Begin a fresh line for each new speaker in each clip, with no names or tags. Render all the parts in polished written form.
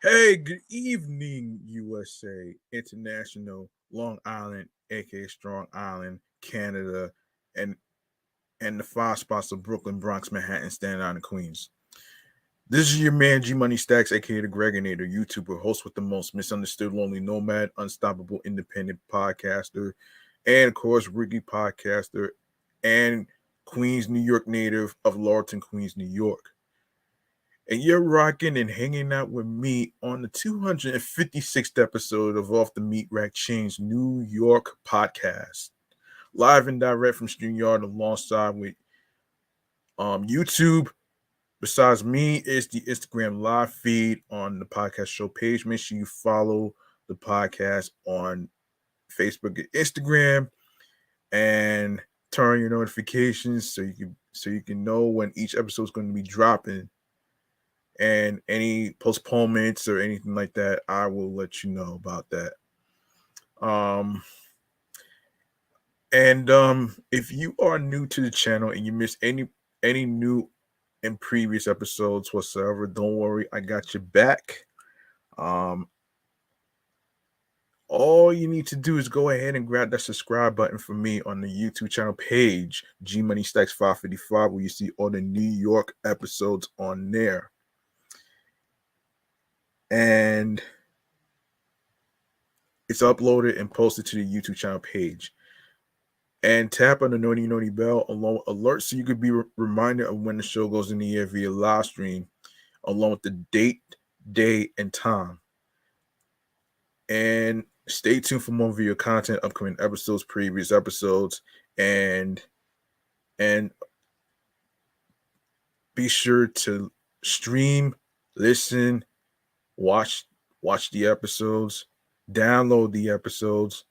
Hey, good evening, USA, International, Long Island, aka Strong Island, Canada, and and the five spots of Brooklyn, Bronx, Manhattan, Staten Island, and Queens. This is your man G Money Stacks, aka the Gregonator, YouTuber, host with the most misunderstood, lonely nomad, unstoppable, independent podcaster, and of course, Ricky podcaster, and Queens, New York native of Lawton, Queens, New York. And you're rocking and hanging out with me on the 256th episode of Off the Meat Rack Chainz New York podcast. Live and direct from StreamYard alongside with YouTube. Besides me, is the Instagram live feed on the podcast show page. Make sure you follow the podcast on Facebook and Instagram and turn your notifications so you can know when each episode is going to be dropping, and any postponements or anything like that, I will let you know about that. Um, and if you are new to the channel and you missed any new and previous episodes whatsoever, don't worry, I got your back. Um, all you need to do is go ahead and grab that subscribe button for me on the YouTube channel page, G Money Stacks 555, where you see all the New York episodes on there. And it's uploaded and posted to the YouTube channel page. And tap on the Naughty bell along with alerts so you could be reminded of when the show goes in the air via live stream, along with the date, day, and time. And stay tuned for more video content, upcoming episodes, previous episodes, and and be sure to stream, listen, watch watch the episodes, download the episodes,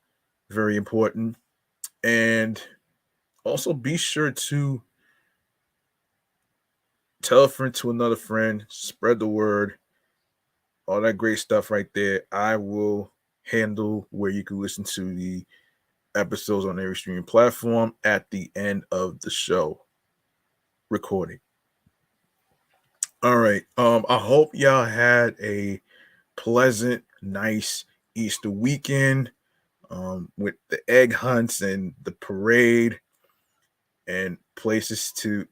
very important. And also be sure to tell a friend to another friend, spread the word, all that great stuff right there. I will handle where you can listen to the episodes on every streaming platform at the end of the show recording. All right. I hope y'all had a pleasant, nice Easter weekend with the egg hunts and the parade and places to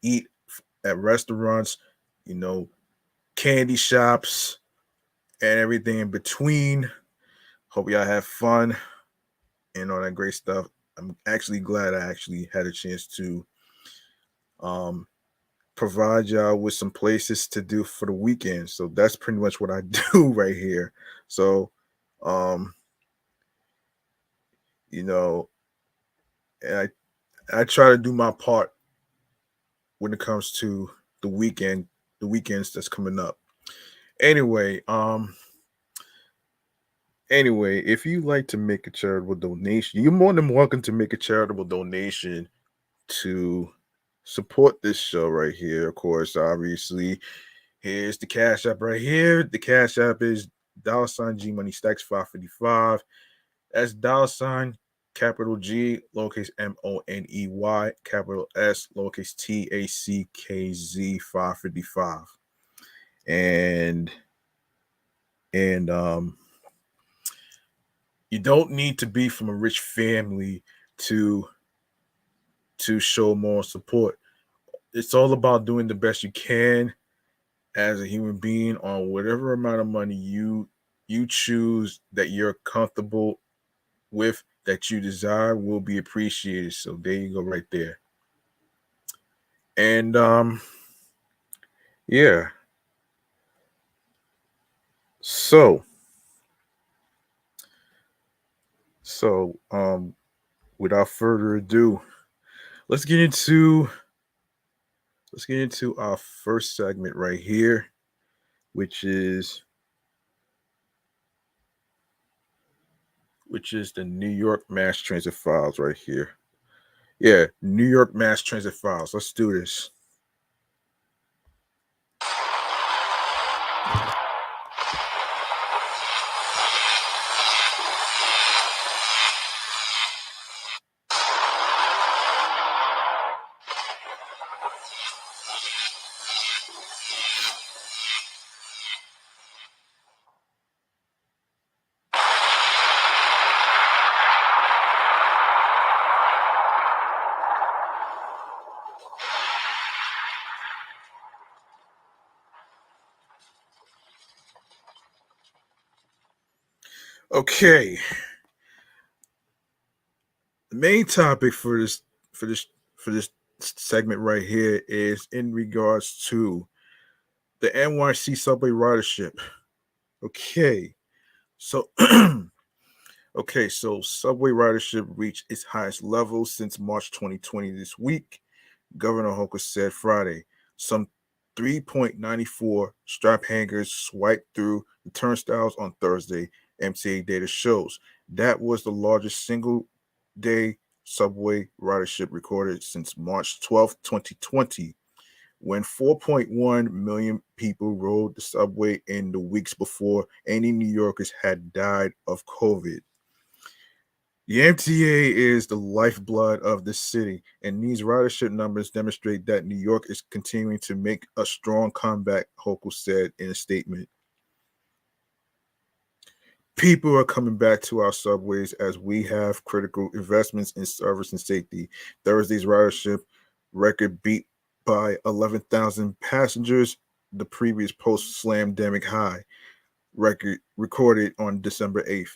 eat at restaurants, you know, candy shops, and everything in between. Hope y'all have fun and all that great stuff. I'm actually glad I actually had a chance to um, provide y'all with some places to do for the weekend. So that's pretty much what I do right here. So, um, you know, and I try to do my part when it comes to the weekend, the weekends that's coming up. Anyway, um, Anyway, if you like to make a charitable donation, you're more than welcome to make a charitable donation to support this show right here. Of course, obviously, here's the Cash App right here. The Cash App is $ G Money Stacks 555. That's capital G, lowercase MONEY, capital S, lowercase TACKZ 555. And and you don't need to be from a rich family to show more support. It's all about doing the best you can as a human being on whatever amount of money you choose that you're comfortable with, that you desire, will be appreciated. So there you go right there. And yeah. So so without further ado, let's get into our first segment right here, which is the New York Mass Transit Files right here. Yeah, New York Mass Transit Files. Let's do this. Okay. The main topic for this for this segment right here is in regards to the NYC subway ridership. Okay. So okay, so subway ridership reached its highest level since March 2020 this week, Governor Hochul said Friday. Some 3.94 strap hangers swiped through the turnstiles on Thursday, MTA data shows. That was the largest single day subway ridership recorded since March 12th, 2020, when 4.1 million people rode the subway in the weeks before any New Yorkers had died of COVID. The MTA is the lifeblood of the city, and these ridership numbers demonstrate that New York is continuing to make a strong comeback, Hochul said in a statement. People are coming back to our subways as we have critical investments in service and safety. Thursday's ridership record beat by 11,000 passengers, the previous post-slamdemic high record recorded on December 8th.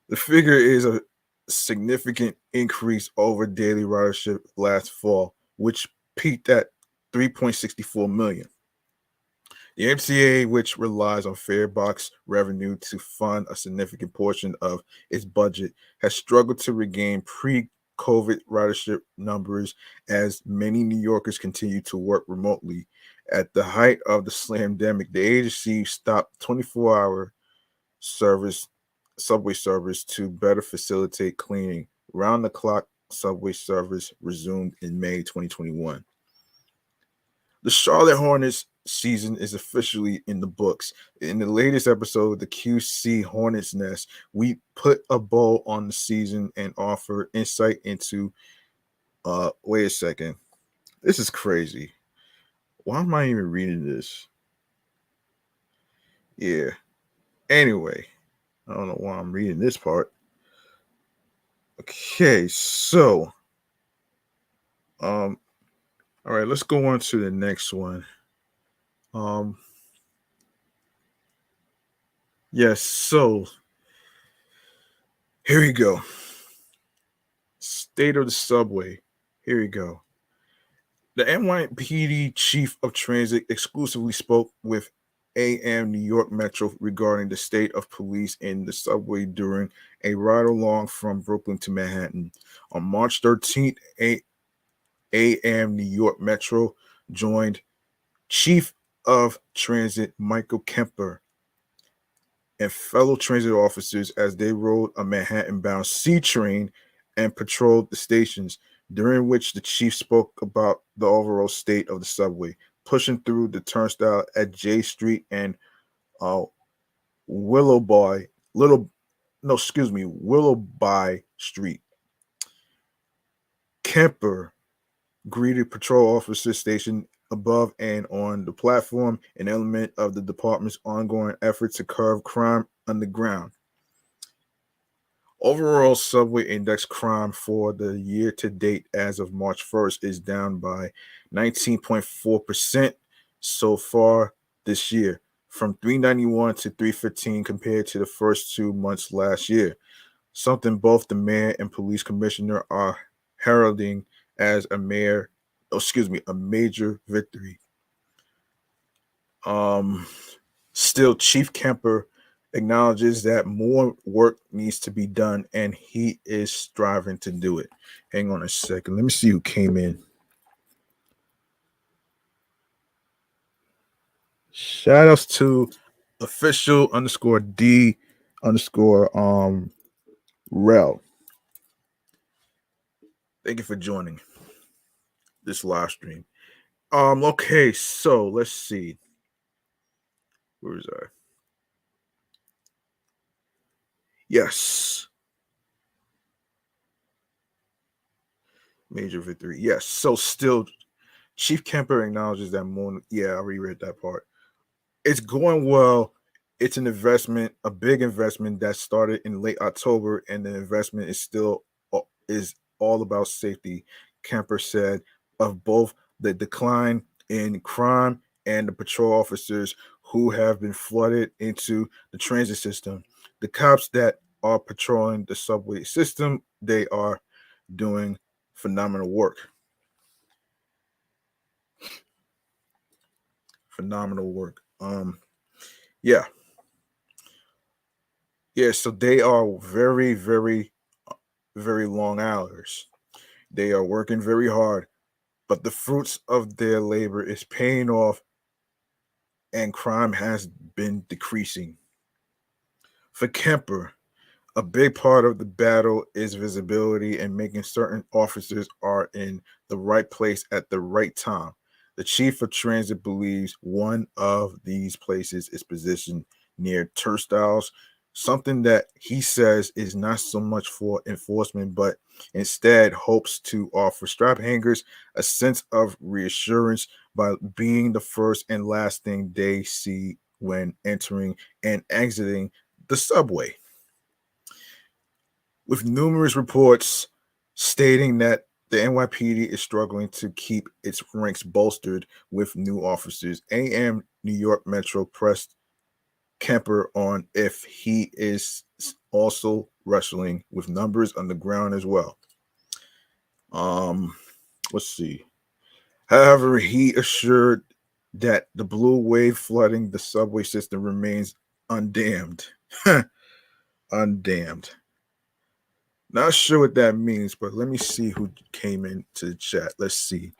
The figure is a significant increase over daily ridership last fall, which peaked at 3.64 million. The MTA, which relies on fare box revenue to fund a significant portion of its budget, has struggled to regain pre-COVID ridership numbers as many New Yorkers continue to work remotely. At the height of the slamdemic, the agency stopped 24-hour service subway service to better facilitate cleaning. Round the clock subway service resumed in May 2021. The Charlotte Hornets season is officially in the books. In the latest episode, the QC Hornets Nest, we put a bow on the season and offer insight into wait a second. This is crazy. Why am I even reading this? Yeah. Anyway, I don't know why I'm reading this part. Okay, so all right, let's go on to the next one. Yes, so here we go. State of the subway. Here we go. The NYPD chief of transit exclusively spoke with AM New York Metro regarding the state of police in the subway during a ride along from Brooklyn to Manhattan. On March 13th, AM New York Metro joined Chief of Transit Michael Kemper and fellow transit officers as they rode a Manhattan bound C train and patrolled the stations, during which the chief spoke about the overall state of the subway, pushing through the turnstile at J Street and Willowby, Willowby Street. Kemper greeted patrol officers stationed above and on the platform, an element of the department's ongoing effort to curb crime underground. Overall subway index crime for the year to date as of March 1st is down by 19.4% so far this year, from 391 to 315 compared to the first 2 months last year, something both the mayor and police commissioner are heralding as a major victory. Still, Chief Kemper acknowledges that more work needs to be done and he is striving to do it. Hang on a second. Let me see who came in. Shout outs to official underscore D underscore rel. Thank you for joining this live stream. Okay, so let's see. Where is I? Yes. Major victory. Yes. So still Chief Kemper acknowledges that more. Yeah, I reread that part. It's going well. It's an investment, a big investment that started in late October, and the investment is all about safety. Kemper said of both the decline in crime and the patrol officers who have been flooded into the transit system. The cops that are patrolling the subway system, they are doing phenomenal work. Phenomenal work. Yeah. Yeah, so they are very, very, very long hours. They are working very hard, but the fruits of their labor is paying off and crime has been decreasing. For Kemper, a big part of the battle is visibility and making certain officers are in the right place at the right time. The chief of transit believes one of these places is positioned near turnstiles, something that he says is not so much for enforcement, but instead hopes to offer strap hangers a sense of reassurance by being the first and last thing they see when entering and exiting the subway. With numerous reports stating that the NYPD is struggling to keep its ranks bolstered with new officers. AM New York Metro pressed Kemper on if he is also wrestling with numbers on the ground as well. Um, let's see. However, he assured that the blue wave flooding the subway system remains undammed. Undammed. Not sure what that means, but let me see who came into the chat. Let's see.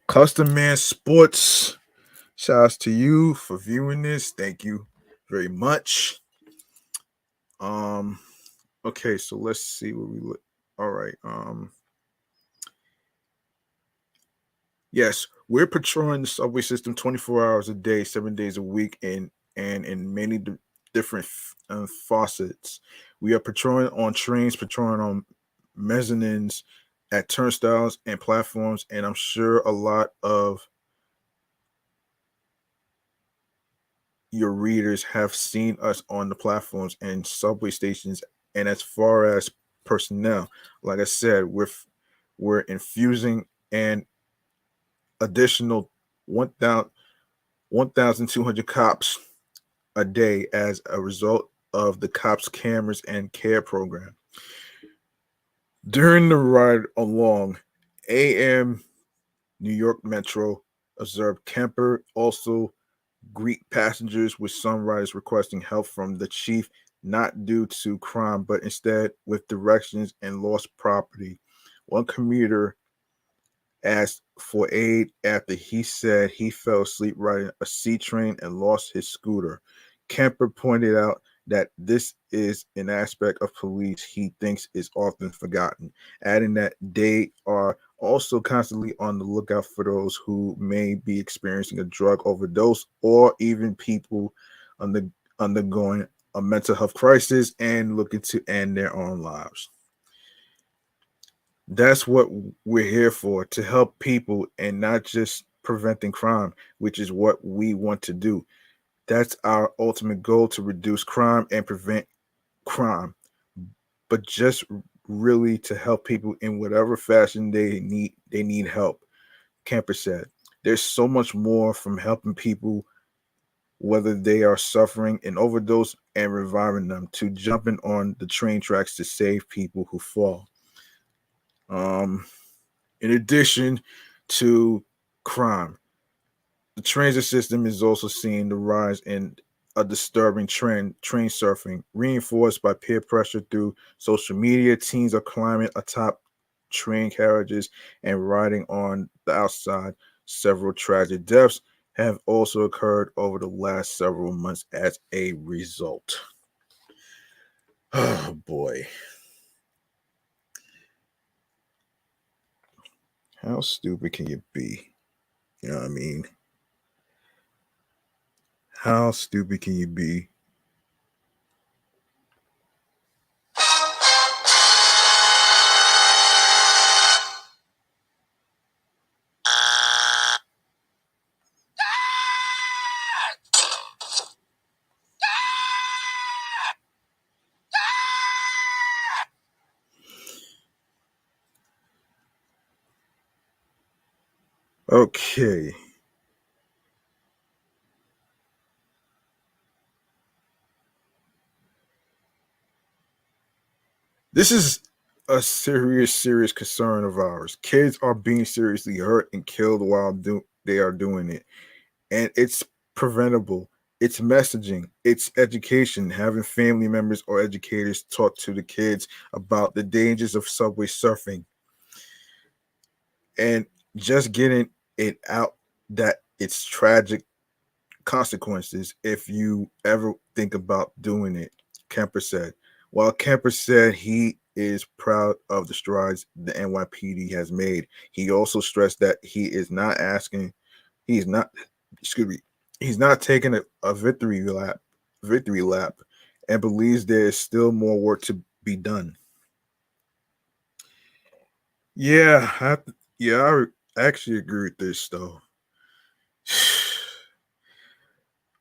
Custom Man Sports. Shouts to you for viewing this. Thank you very much. Um, okay, so let's see what we look. All right. Yes, we're patrolling the subway system 24 hours a day, 7 days a week, and in many different facets. We are patrolling on trains, patrolling on mezzanines, at turnstiles and platforms, and I'm sure a lot of your readers have seen us on the platforms and subway stations. And as far as personnel, like I said, we're infusing an additional 1,200 cops a day as a result of the cops cameras and care program. During the ride along, AM New York Metro observed Kemper also greet passengers, with some riders requesting help from the chief, not due to crime, but instead with directions and lost property. One commuter asked for aid after he said he fell asleep riding a C train and lost his scooter. Kemper pointed out that this is an aspect of police he thinks is often forgotten, adding that they are also constantly on the lookout for those who may be experiencing a drug overdose or even people under, undergoing a mental health crisis and looking to end their own lives. That's what we're here for, to help people and not just preventing crime, which is what we want to do. That's our ultimate goal, to reduce crime and prevent crime, but just really to help people in whatever fashion they need help. Camper said there's so much more from helping people, whether they are suffering an overdose and reviving them, to jumping on the train tracks to save people who fall. um In addition to crime, the transit system is also seeing the rise in a disturbing trend: train surfing. Reinforced by peer pressure through social media, teens are climbing atop train carriages and riding on the outside. Several tragic deaths have also occurred over the last several months as a result. Oh boy. How stupid can you be? You know what I mean? How stupid can you be? Okay. This is a serious concern of ours. Kids are being seriously hurt and killed while they are doing it, and it's preventable. It's messaging, it's education, having family members or educators talk to the kids about the dangers of subway surfing, and just getting it out that it's tragic consequences if you ever think about doing it, Kemper said. While Kemper said he is proud of the strides the NYPD has made, he also stressed that he's not, excuse me, he's not taking a victory lap, and believes there is still more work to be done. Yeah, yeah, I actually agree with this though.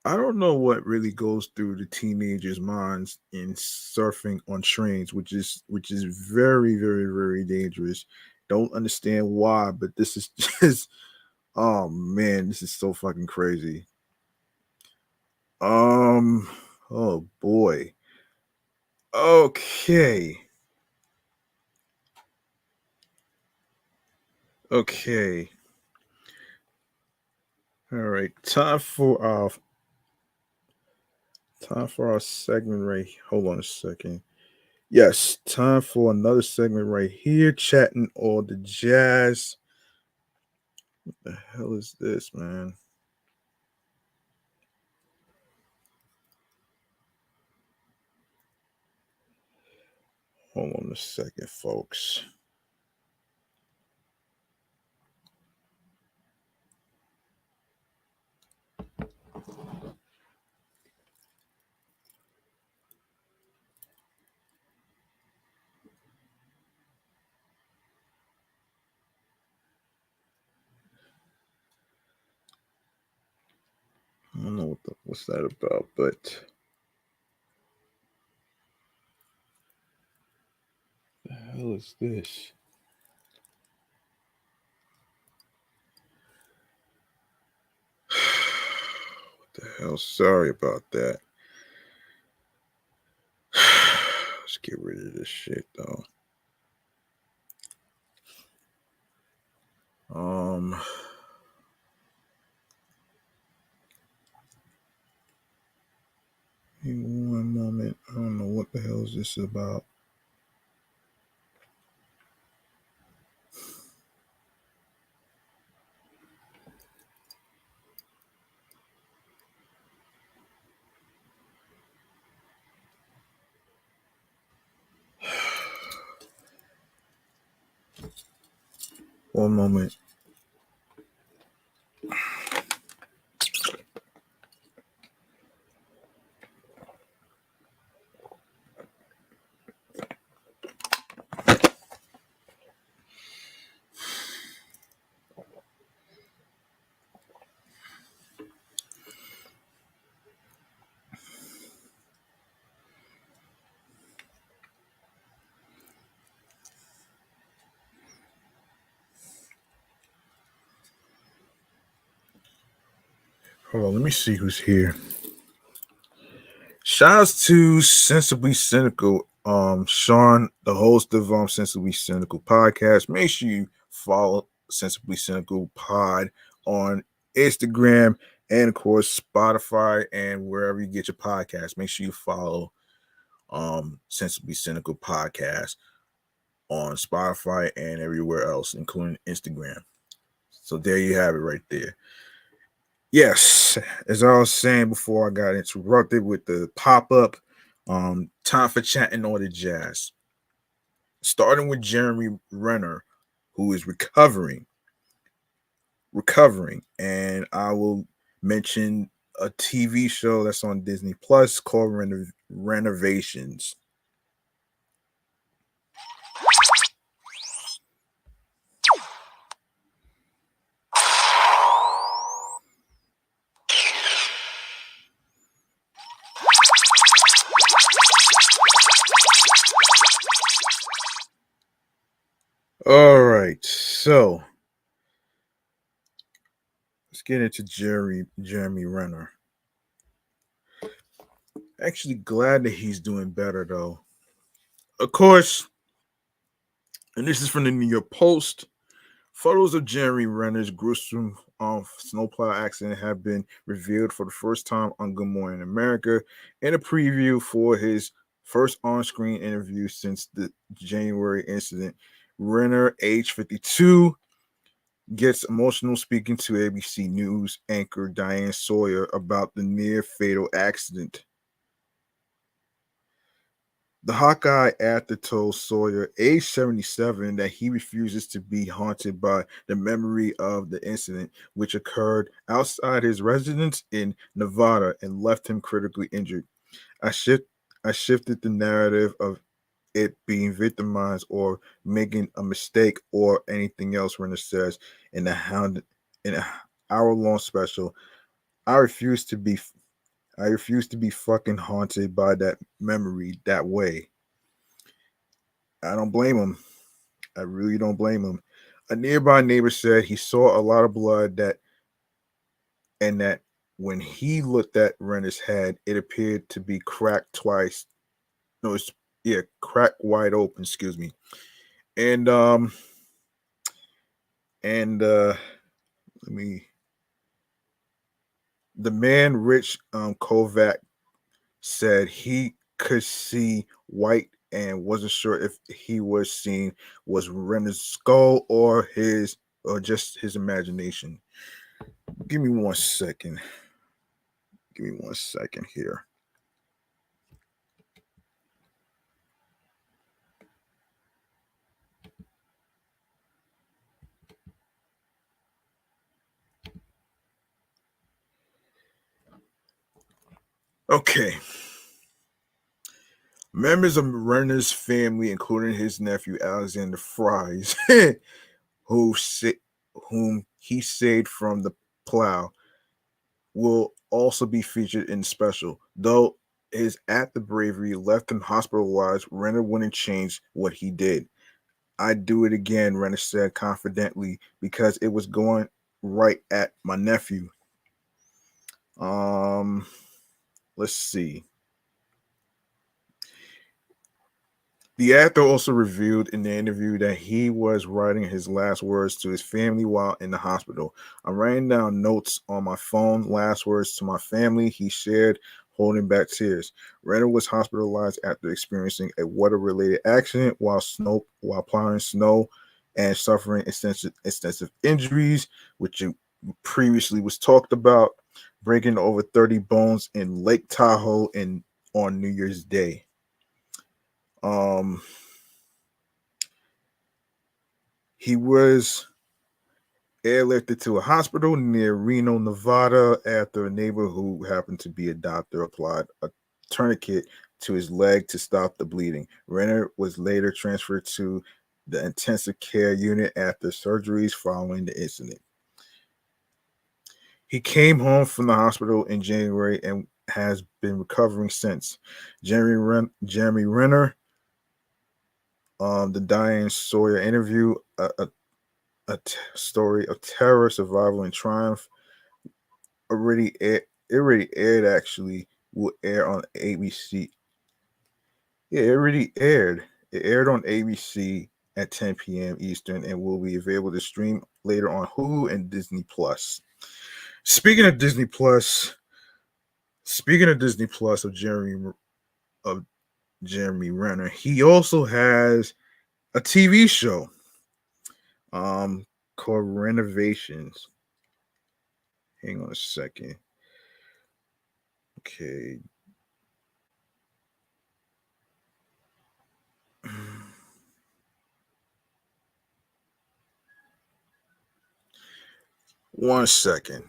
I don't know what really goes through the teenagers' minds in surfing on trains, which is very dangerous. Don't understand why, but this is just oh man, this is so fucking crazy. Um oh boy. Okay. Okay. All right. Time for our segment right. Hold on a second. Yes, time for another segment right here, chatting all the jazz. The hell is this, man? Hold on a second, folks. I don't know what's that about, but the hell is this? What the hell? Sorry about that. Let's get rid of this shit though. Um, in one moment. I don't know what the hell is this about. One moment. Hold on, let me see who's here. Shouts to Sensibly Cynical, Sean, the host of Sensibly Cynical podcast. Make sure you follow Sensibly Cynical Pod on Instagram and of course Spotify and wherever you get your podcast. Make sure you follow Sensibly Cynical Podcast on Spotify and everywhere else, including Instagram. So there you have it right there. Yes, as I was saying before I got interrupted with the pop up, time for chatting all the jazz. Starting with Jeremy Renner, who is recovering, and I will mention a TV show that's on Disney Plus called Renovations. All right, so let's get into Jeremy Renner. Actually, glad that he's doing better though. Of course, and this is from the New York Post. Photos of Jeremy Renner's gruesome snowplow accident have been revealed for the first time on Good Morning America in a preview for his first on-screen interview since the January incident. Renner, age 52, gets emotional speaking to ABC News anchor Diane Sawyer about the near fatal accident. The Hawkeye actor told Sawyer, age 77, that he refuses to be haunted by the memory of the incident, which occurred outside his residence in Nevada and left him critically injured. I shift I shifted the narrative of it being victimized or making a mistake or anything else, Renner says in a hound in an hour-long special. I refuse to be I refuse to be fucking haunted by that memory that way. I don't blame him. I really don't blame him. A nearby neighbor said he saw a lot of blood that when he looked at Renner's head, it appeared to be cracked twice. No, it's yeah, cracked wide open, excuse me. And and let me the man Rich Kovac said he could see white and wasn't sure if he was seeing was Renner's skull or just his imagination. Give me one second. Give me one second here. Okay. Members of Renner's family, including his nephew Alexander Fries, who sa- whom he saved from the plow, will also be featured in the special. Though his act of bravery left him hospitalized, Renner wouldn't change what he did. I'd do it again, Renner said confidently, because it was going right at my nephew. Um, let's see. The actor also revealed in the interview that he was writing his last words to his family while in the hospital. I'm writing down notes on my phone, last words to my family, he shared, holding back tears. Renner was hospitalized after experiencing a weather-related accident while plowing snow and suffering extensive injuries, which previously was talked about, breaking over 30 bones in Lake Tahoe on New Year's Day. Um, he was airlifted to a hospital near Reno, Nevada, after a neighbor who happened to be a doctor applied a tourniquet to his leg to stop the bleeding. Renner was later transferred to the intensive care unit after surgeries following the incident. He came home from the hospital in January and has been recovering since. Jeremy Renner, the Diane Sawyer interview, story of terror, survival, and triumph. It already aired. Actually, will air on ABC. Yeah, it already aired. It aired on ABC at 10 p.m. Eastern and will be available to stream later on Hulu and Disney Plus. Speaking of Disney Plus, speaking of Disney Plus of Jeremy Renner, he also has a TV show called Renovations. Hang on a second. Okay. One second.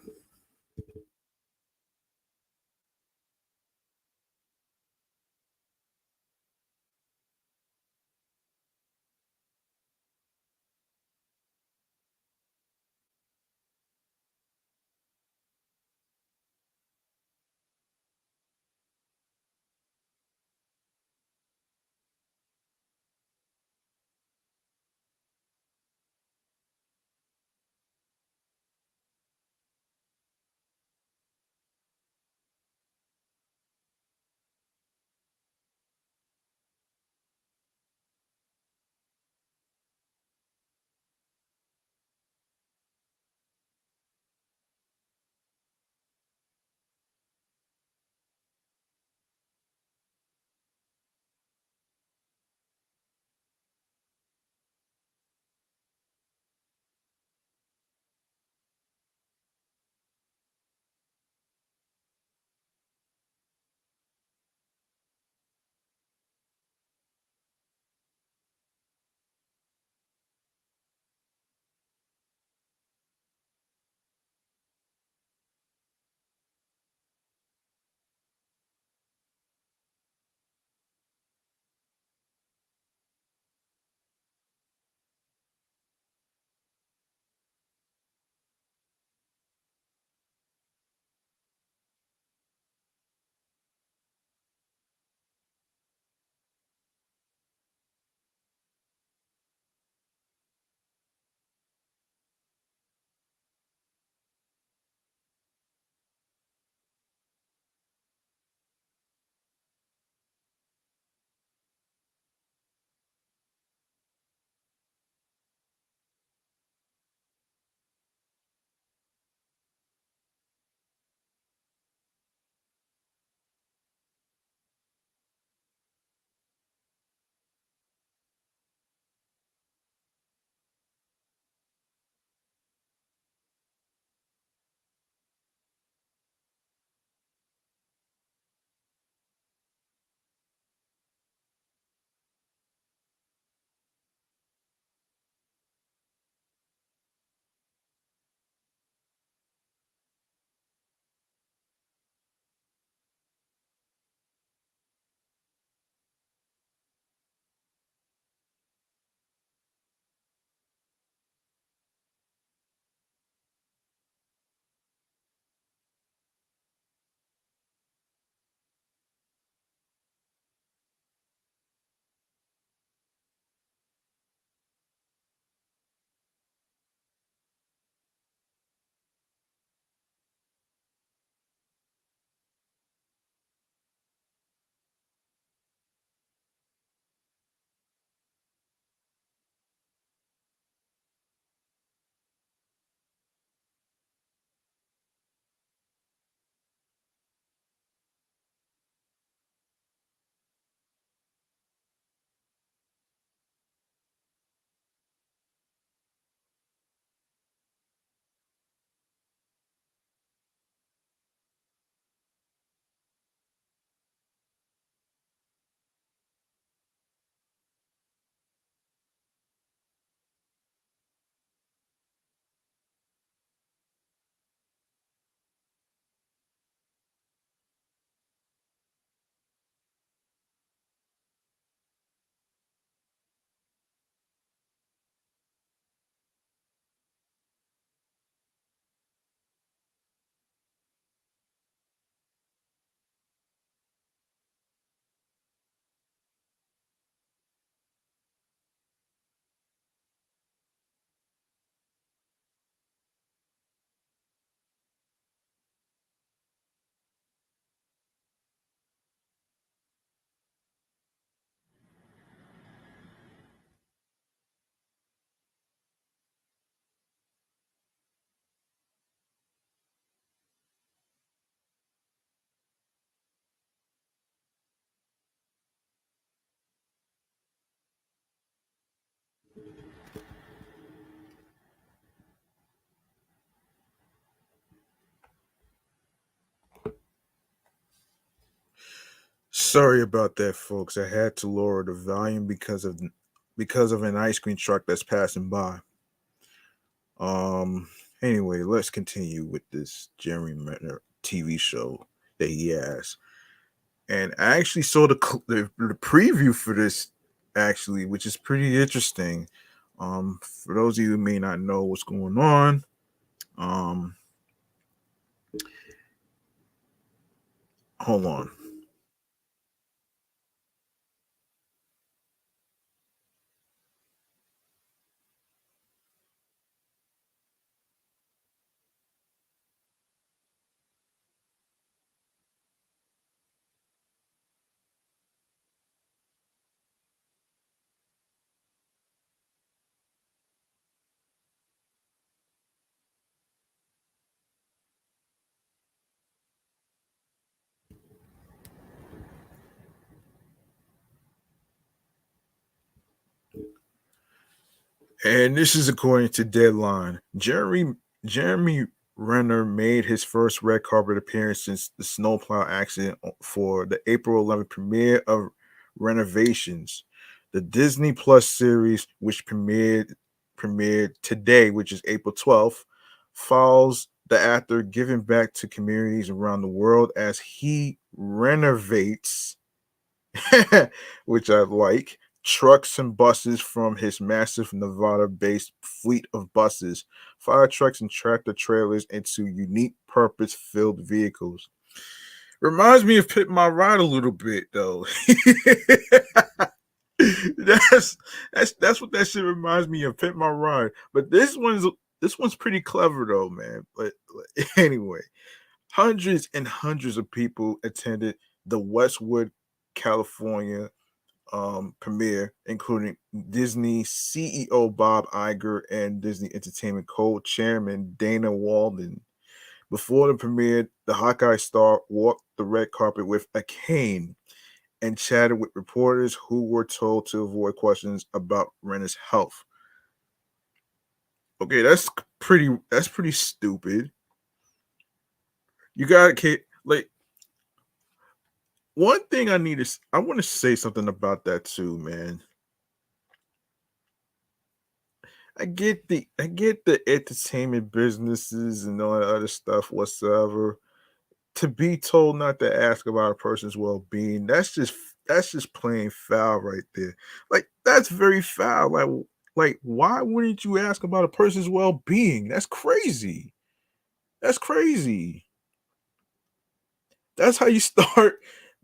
Sorry about that, folks. I had to lower the volume because of an ice cream truck that's passing by. Um. Anyway, let's continue with this Jeremy Renner TV show that he has. And I actually saw the preview for this actually, which is pretty interesting. For those of you who may not know what's going on, um, hold on. And this is according to Deadline. Jeremy Renner made his first red carpet appearance since the snowplow accident for the April 11th premiere of Renovations, the Disney Plus series, which premiered today, which is April 12th, follows the actor giving back to communities around the world as he renovates which I like, trucks and buses from his massive Nevada based fleet of buses, fire trucks, and tractor trailers into unique purpose filled vehicles. Reminds me of Pit My Ride a little bit, though. that's that's what that shit reminds me of, Pit My Ride. But this one's pretty clever though, man. But anyway, hundreds and hundreds of people attended the Westwood, California premiere, including Disney CEO Bob Iger and Disney Entertainment co-chairman Dana Walden. Before the premiere, the Hawkeye star walked the red carpet with a cane and chatted with reporters who were told to avoid questions about Renner's health. Okay, that's pretty stupid. You got to like one thing I want to say something about that too, man. I get the entertainment businesses and all that other stuff whatsoever. To be told not to ask about a person's well-being, that's just plain foul right there. Like that's very foul. Like why wouldn't you ask about a person's well-being? That's crazy. That's crazy. That's how you start.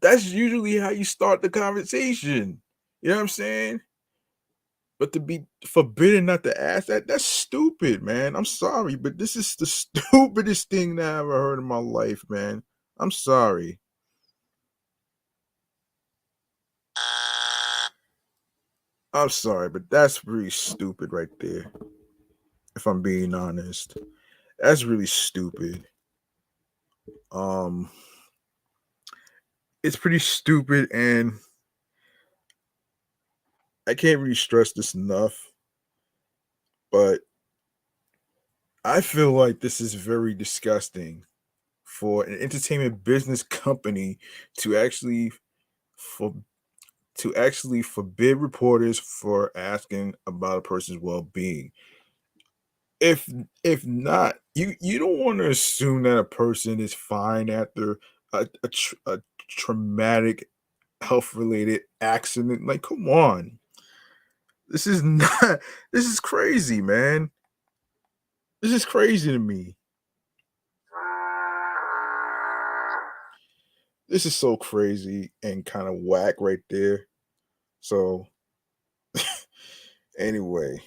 That's usually how you start the conversation. You know what I'm saying? But to be forbidden not to ask that's stupid, man. I'm sorry, but this is the stupidest thing that I ever heard in my life, man. I'm sorry. I'm sorry, but that's really stupid right there. If I'm being honest, that's really stupid. Um, it's pretty stupid, and I can't really stress this enough. But I feel like this is very disgusting for an entertainment business company to for actually forbid reporters for asking about a person's well-being. If if not, you don't want to assume that a person is fine after a traumatic health-related accident. Like, come on, this is not. This is crazy, man. This is crazy to me. This is so crazy and kind of whack right there. So anyway,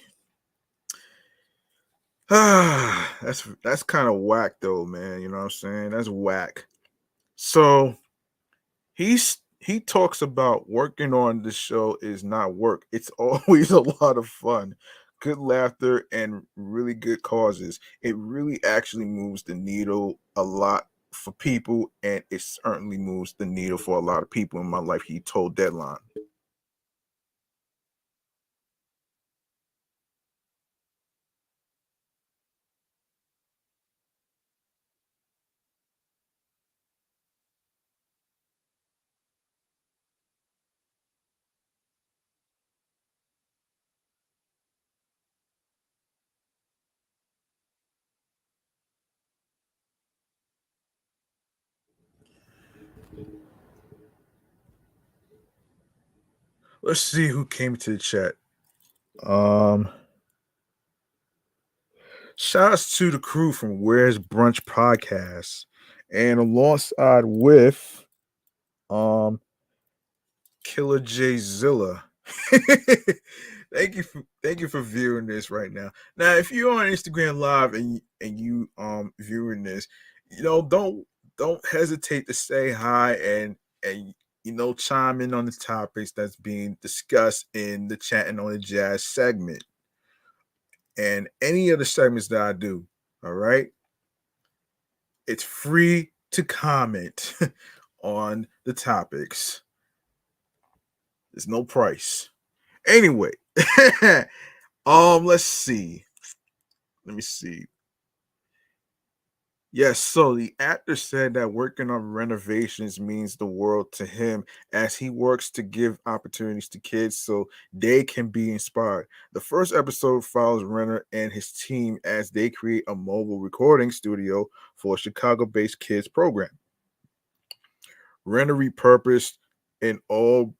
that's kind of whack though, man. You know what I'm saying? That's whack. So he talks about working on the show is not work. It's always a lot of fun, good laughter, and really good causes. It really actually moves the needle a lot for people, and it certainly moves the needle for a lot of people in my life. He told Deadline. Let's see who came to the chat. Um, Shouts to the crew from Where's Brunch Podcast, and alongside with um Killer J Zilla. Thank you for viewing this right now. Now, if you're on Instagram Live and you viewing this, don't hesitate to say hi and chime in on the topics that's being discussed in the Chatting on the Jazz segment and any other segments that I do. All right, it's free to comment on the topics. There's no price. Anyway, let's see. Let me see. Yes, so the actor said that working on renovations means the world to him as he works to give opportunities to kids so they can be inspired. The first episode follows Renner and his team as they create a mobile recording studio for a Chicago based kids program. Renner repurposed an all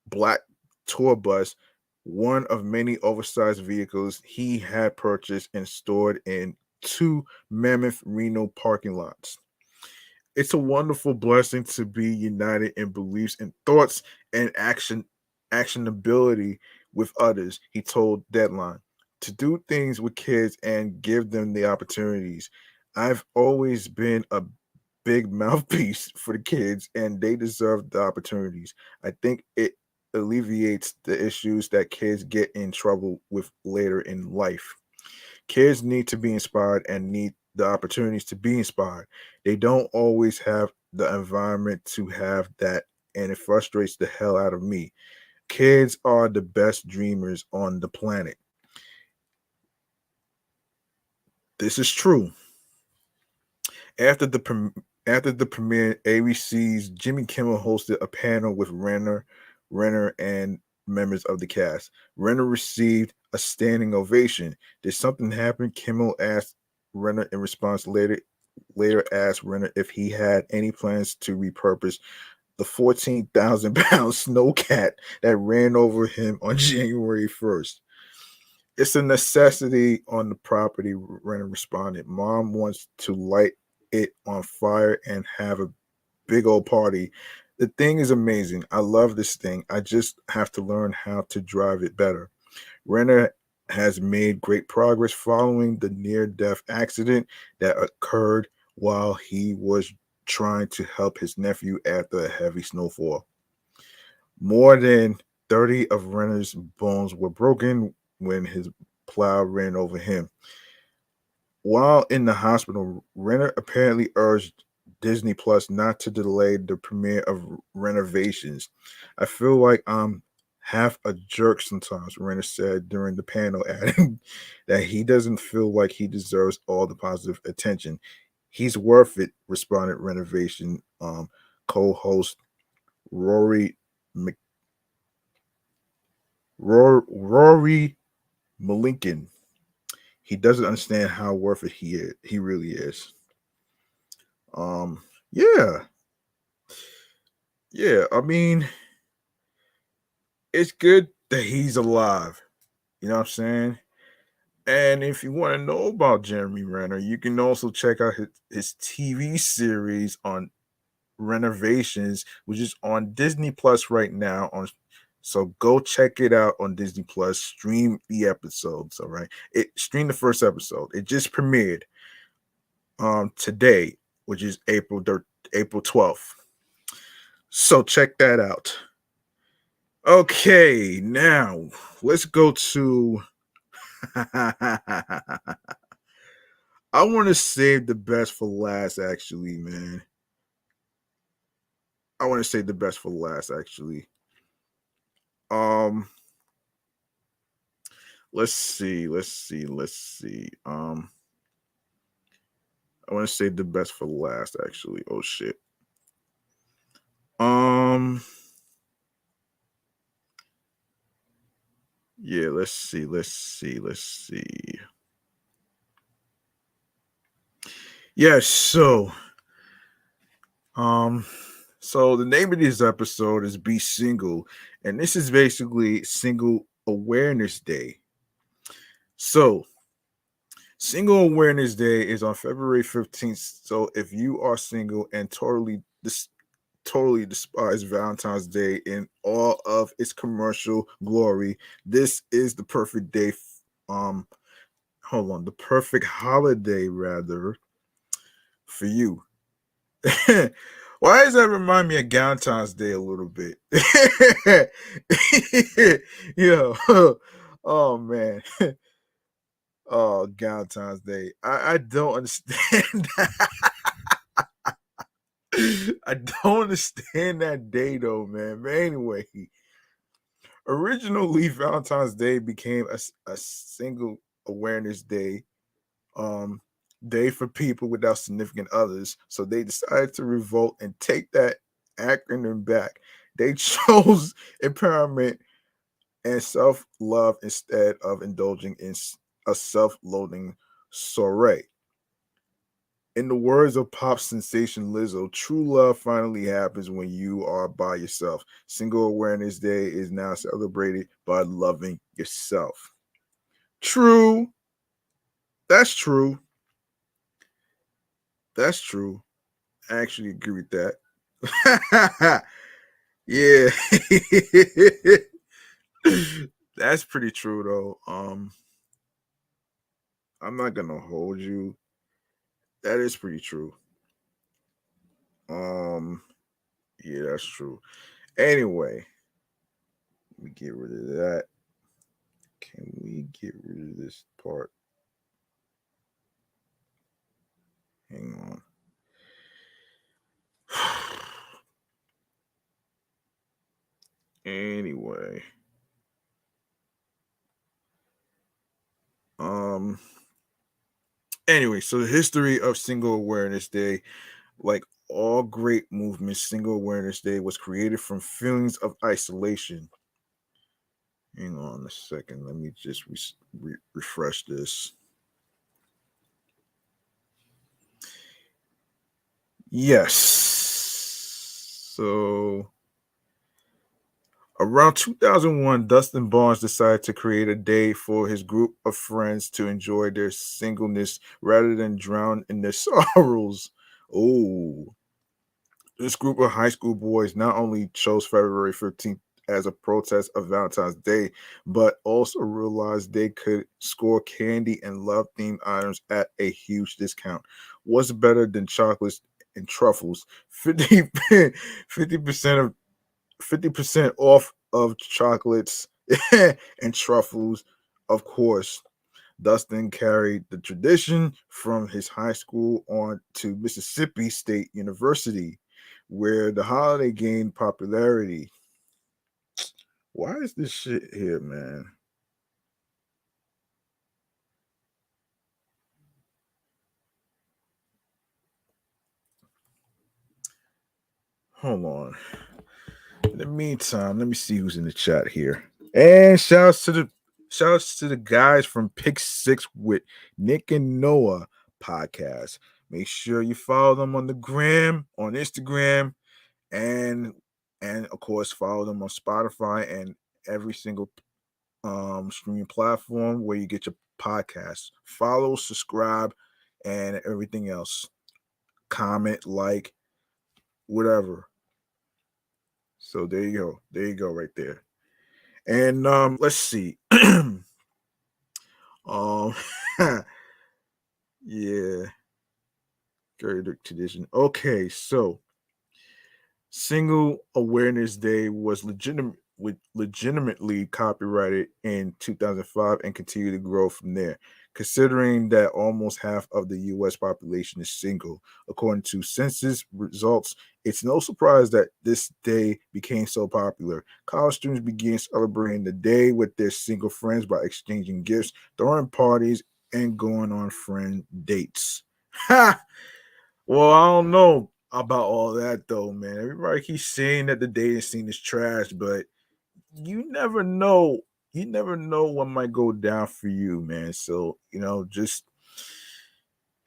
black tour bus, one of many oversized vehicles he had purchased and stored in two mammoth Reno parking lots. It's a wonderful blessing to be united in beliefs and thoughts and actionability with others, he told Deadline. To do things with kids and give them the opportunities. I've always been a big mouthpiece for the kids and they deserve the opportunities. I think it alleviates the issues that kids get in trouble with later in life. Kids need to be inspired and need the opportunities to be inspired. They don't always have the environment to have that, and it frustrates the hell out of me. Kids are the best dreamers on the planet. This is true. After the after the premiere, ABC's Jimmy Kimmel hosted a panel with Renner, and members of the cast. Renner received a standing ovation. Did something happen? Kimmel asked Renner in response. Later asked Renner if he had any plans to repurpose the 14,000-pound snowcat that ran over him on January 1st. It's a necessity on the property, Renner responded. Mom wants to light it on fire and have a big old party. The thing is amazing. I love this thing. I just have to learn how to drive it better. Renner has made great progress following the near death accident that occurred while he was trying to help his nephew after a heavy snowfall. More than 30 of Renner's bones were broken when his plow ran over him. While in the hospital, Renner apparently urged Disney Plus not to delay the premiere of Renovations. I feel like I'm half a jerk sometimes, Renner said during the panel, adding that he doesn't feel like he deserves all the positive attention. He's worth it, responded Renovation co-host Rory Mc, Rory Malinkin. He doesn't understand how worth it he is. He really is. Um, yeah, yeah. I mean, it's good that he's alive. You know what I'm saying? And if you want to know about Jeremy Renner, you can also check out his TV series on renovations, which is on Disney Plus right now. So go check it out on Disney Plus. Stream the episodes. All right, it stream the first episode. It just premiered today, which is April 12th. So check that out. Okay, now let's go to. I want to save the best for last, actually, man. I want to save the best for last, actually. Um, let's see. I want to save the best for last, actually. Oh shit. Um, yeah. Let's see. Yeah. So, um, So the name of this episode is Be Single, and this is basically Single Awareness Day. So Single Awareness Day is on February 15th. So if you are single and totally despise Valentine's Day in all of its commercial glory, this is the perfect day. Um, hold on, the perfect holiday rather for you. Why does that remind me of Valentine's Day a little bit? Yo, oh man, oh Valentine's Day. I don't understand that. I don't understand that day though, man. But anyway, originally Valentine's Day became a single awareness day, um, day for people without significant others. So they decided to revolt and take that acronym back. They chose empowerment and self love instead of indulging in a self loathing soiree. In the words of pop sensation Lizzo, true love finally happens when you are by yourself. Single Awareness Day is now celebrated by loving yourself. True. That's true. That's true. I actually agree with that. Yeah. That's pretty true though. I'm not gonna hold you. That is pretty true. Um, yeah, that's true. Anyway, let me get rid of that. Can we get rid of this part? Hang on. Anyway, um, so the history of Single Awareness Day, like all great movements, Single Awareness Day was created from feelings of isolation. Hang on a second. Let me just refresh this. Yes. So around 2001, Dustin Barnes decided to create a day for his group of friends to enjoy their singleness rather than drown in their sorrows. Oh, this group of high school boys not only chose February 15th as a protest of Valentine's Day, but also realized they could score candy and love themed items at a huge discount. What's better than chocolates and truffles? 50% of 50% off of chocolates and truffles, of course. Dustin carried the tradition from his high school on to Mississippi State University, where the holiday gained popularity. Why is this shit here, man? Hold on. In the meantime, let me see who's in the chat here. And shouts to the guys from Pick Six with Nick and Noah podcast. Make sure you follow them on the gram, on Instagram, and of course follow them on Spotify and every single streaming platform where you get your podcasts. Follow, subscribe, and everything else. Comment, like, whatever. So there you go. There you go, right there. And let's see. um yeah, very good tradition. Okay, so Single Awareness Day was legitimately copyrighted in 2005 and continued to grow from there. Considering that almost half of the US population is single, according to census results, it's no surprise that this day became so popular. College students began celebrating the day with their single friends by exchanging gifts, throwing parties, and going on friend dates. Ha! Well, I don't know about all that though, man. Everybody keeps saying that the dating scene is trash, but you never know. You never know what might go down for you, man. So, just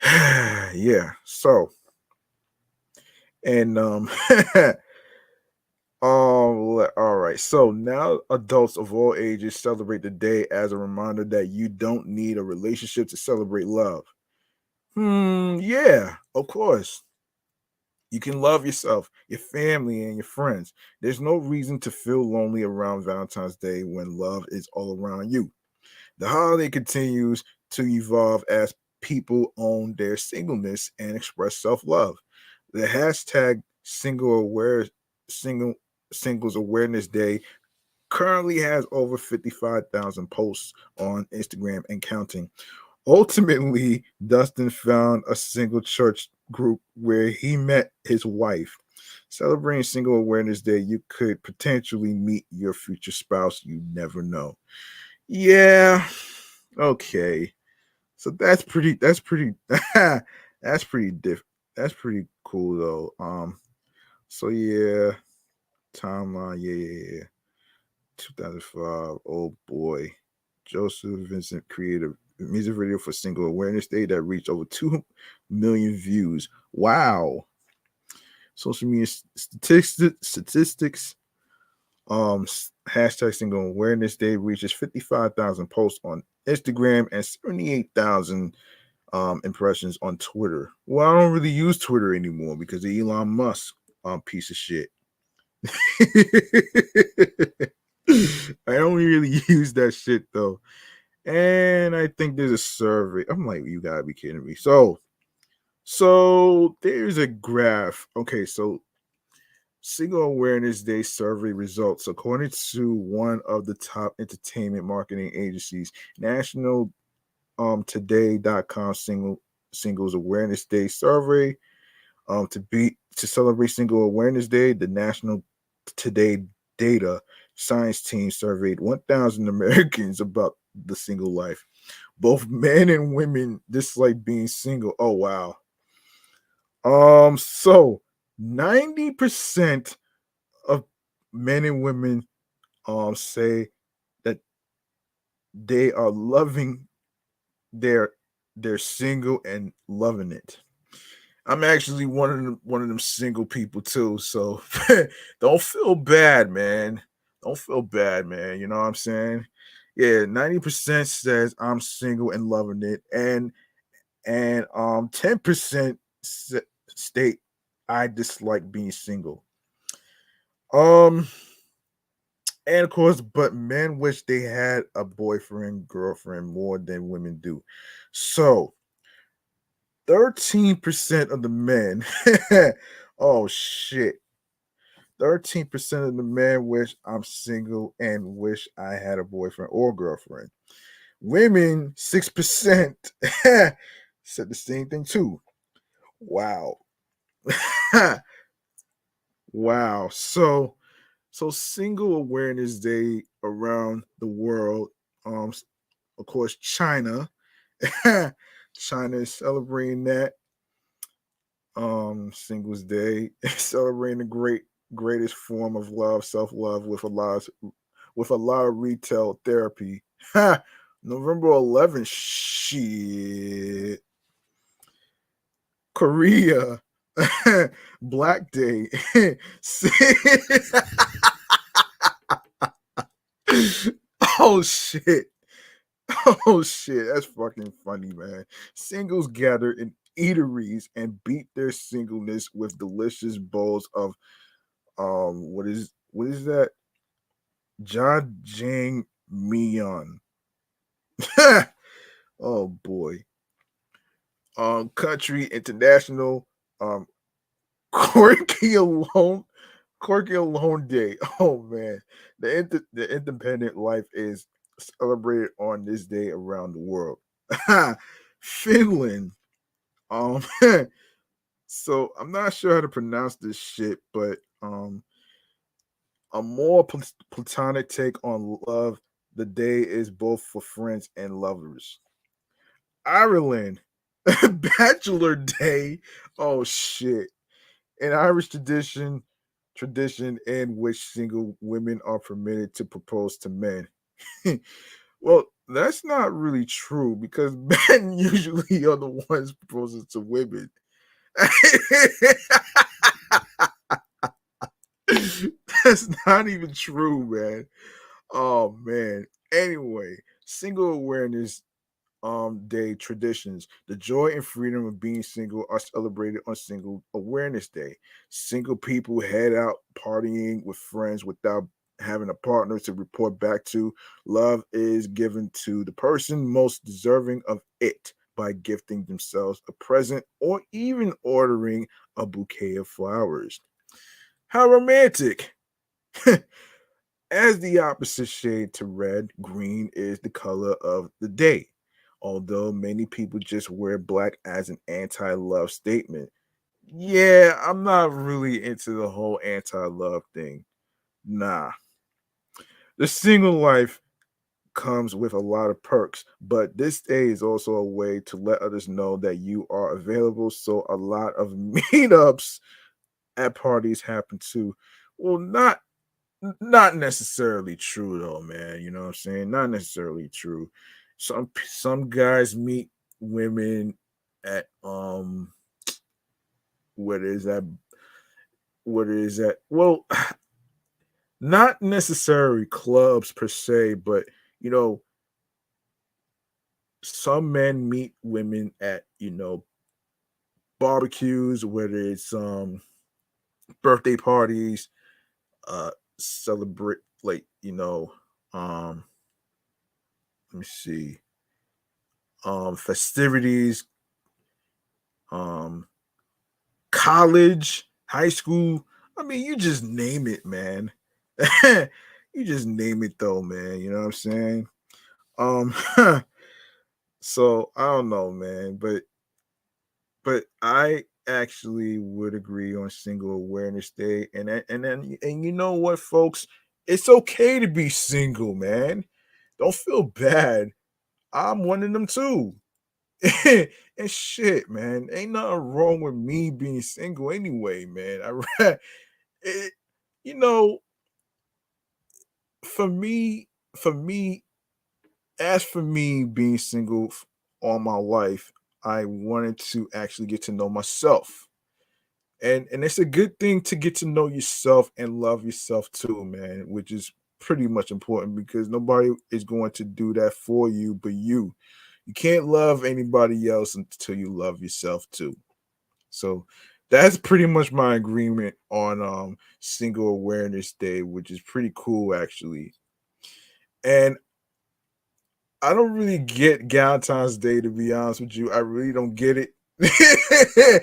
yeah. So, and All right. So now adults of all ages celebrate the day as a reminder that you don't need a relationship to celebrate love. Yeah, of course. You can love yourself, your family, and your friends. There's no reason to feel lonely around Valentine's Day when love is all around you. The holiday continues to evolve as people own their singleness and express self-love. The hashtag single singles awareness day currently has over 55,000 posts on Instagram and counting. Ultimately, Dustin found a single church group where he met his wife. Celebrating Single Awareness Day, you could potentially meet your future spouse. You never know. Yeah, okay. So that's pretty that's pretty that's pretty cool though. So yeah, timeline, yeah. 2005. Oh boy. Joseph Vincent created a music video for Single Awareness Day that reached over 2 million views. Wow. Social media statistics. Hashtag Single Awareness Day reaches 55,000 posts on Instagram and 78,000 impressions on Twitter. Well, I don't really use Twitter anymore because of Elon Musk piece of shit. I don't really use that shit though. And I think there's a survey. I'm like, you gotta be kidding me. So there's a graph. Okay, so Single Awareness Day survey results, according to one of the top entertainment marketing agencies, National Today.com Singles Awareness Day survey. To celebrate Single Awareness Day, the National Today Data Science team surveyed 1,000 Americans about the single life. Both men and women dislike being single. Oh wow. So 90% of men and women say that they are loving their single and loving it. I'm actually one of them single people too, so don't feel bad, man. Don't feel bad, man. You know what I'm saying? Yeah, 90% says I'm single and loving it, and 10% state I dislike being single. Um, and of course, but men wish they had a boyfriend, girlfriend more than women do. So 13% of the men, oh shit, 13% of the men wish I'm single and wish I had a boyfriend or girlfriend. Women, 6% said the same thing too. Wow. Wow. So Single Awareness Day around the world, of course, China. China is celebrating that Singles Day, celebrating the greatest form of love, self-love with a lot of retail therapy. November 11th, shit. Korea, Black Day. Oh shit. Oh shit. That's fucking funny, man. Singles gather in eateries and beat their singleness with delicious bowls of what is that? Jajang Myeon. Oh boy. Country International um Quirky Alone Quirky Alone Day. Oh man. The independent life is celebrated on this day around the world. Finland. Um so I'm not sure how to pronounce this shit, but a more platonic take on love. The day is both for friends and lovers. Ireland, Bachelor Day. Oh shit! An Irish tradition in which single women are permitted to propose to men. Well, that's not really true because men usually are the ones proposing to women. That's not even true, man. Oh man. Anyway, single awareness day traditions. The joy and freedom of being single are celebrated on Single Awareness Day. Single people head out partying with friends without having a partner to report back to. Love is given to the person most deserving of it by gifting themselves a present or even ordering a bouquet of flowers. How romantic! As the opposite shade to red, green is the color of the day. Although many people just wear black as an anti love statement. Yeah, I'm not really into the whole anti love thing. Nah. The single life comes with a lot of perks, but this day is also a way to let others know that you are available. So a lot of meetups at parties happen too. Well, not necessarily true though, man. You know what I'm saying? Not necessarily true. Some guys meet women at what is that? What is that? Well, not necessarily clubs per se, but you know, some men meet women at barbecues, whether it's birthday parties, celebrate like um let me see festivities, um college, high school. I mean, you just name it, man. You just name it though, man. You know what I'm saying? Um so I don't know, man, but I actually would agree on Single Awareness Day. And you know what, folks? It's okay to be single, man. Don't feel bad. I'm one of them too. And shit, man, ain't nothing wrong with me being single anyway, man. It, you know, for me, for me, as for me being single all my life, I wanted to actually get to know myself. And it's a good thing to get to know yourself and love yourself too, man, which is pretty much important because nobody is going to do that for you but you. You can't love anybody else until you love yourself too. So that's pretty much my agreement on Single Awareness Day, which is pretty cool actually. And I don't really get Valentine's Day, to be honest with you. I really don't get it. I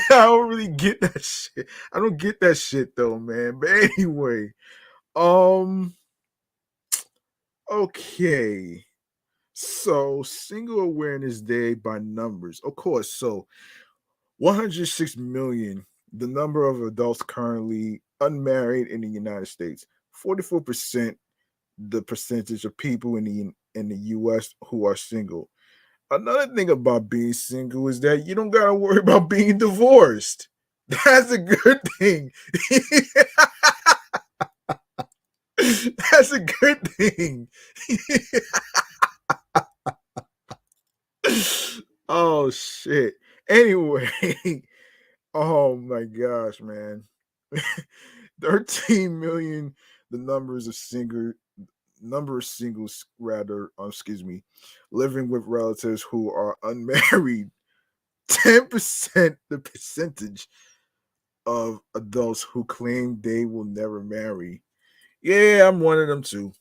don't really get that shit. I don't get that shit though, man. But anyway, um, okay. So, Single Awareness Day by numbers. Of course, so 106 million, the number of adults currently unmarried in the United States. 44% the percentage of people in the US who are single. Another thing about being single is that you don't gotta worry about being divorced. That's a good thing. That's a good thing. Oh shit. Anyway, oh my gosh, man. 13 million the number of singles rather, excuse me, living with relatives who are unmarried. 10% the percentage of adults who claim they will never marry. Yeah, I'm one of them too.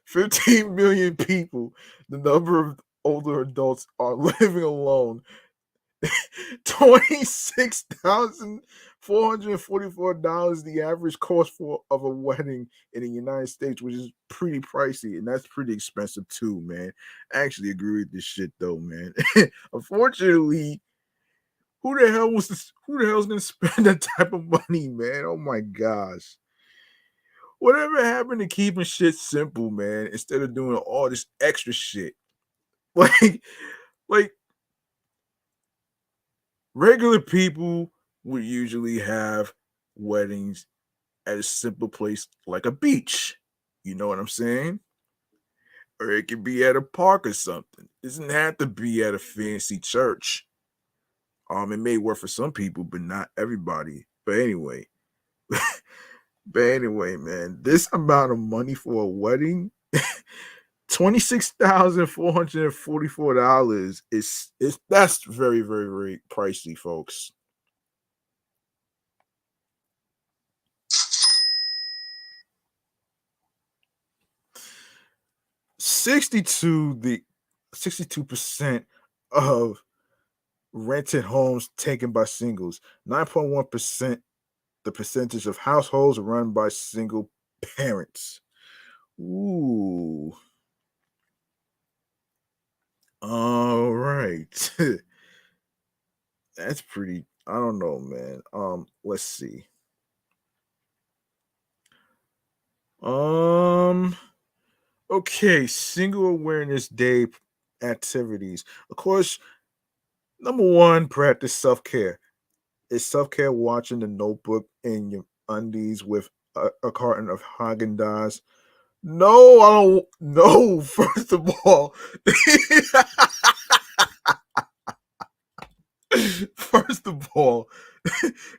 15 million people, the number of older adults are living alone. $26,444 the average cost for of a wedding in the United States, which is pretty pricey, and that's pretty expensive too, man. I actually agree with this shit though, man. Unfortunately, who the hell's gonna spend that type of money, man? Oh my gosh. Whatever happened to keeping shit simple, man, instead of doing all this extra shit? Like, like regular people would usually have weddings at a simple place like a beach. You know what I'm saying? Or it could be at a park or something. It doesn't have to be at a fancy church. It may work for some people, but not everybody. But anyway, man, this amount of money for a wedding, $26,444 is that's very, very, very pricey, folks. 62% of rented homes taken by singles. 9.1% the percentage of households run by single parents. Ooh. All right. That's pretty. I don't know, man. Let's see. Um, okay, Single Awareness Day activities. Of course, number one, practice self-care. Is self-care watching the Notebook in your undies with a carton of Haagen-Dazs? No, I don't. No, first of all, first of all,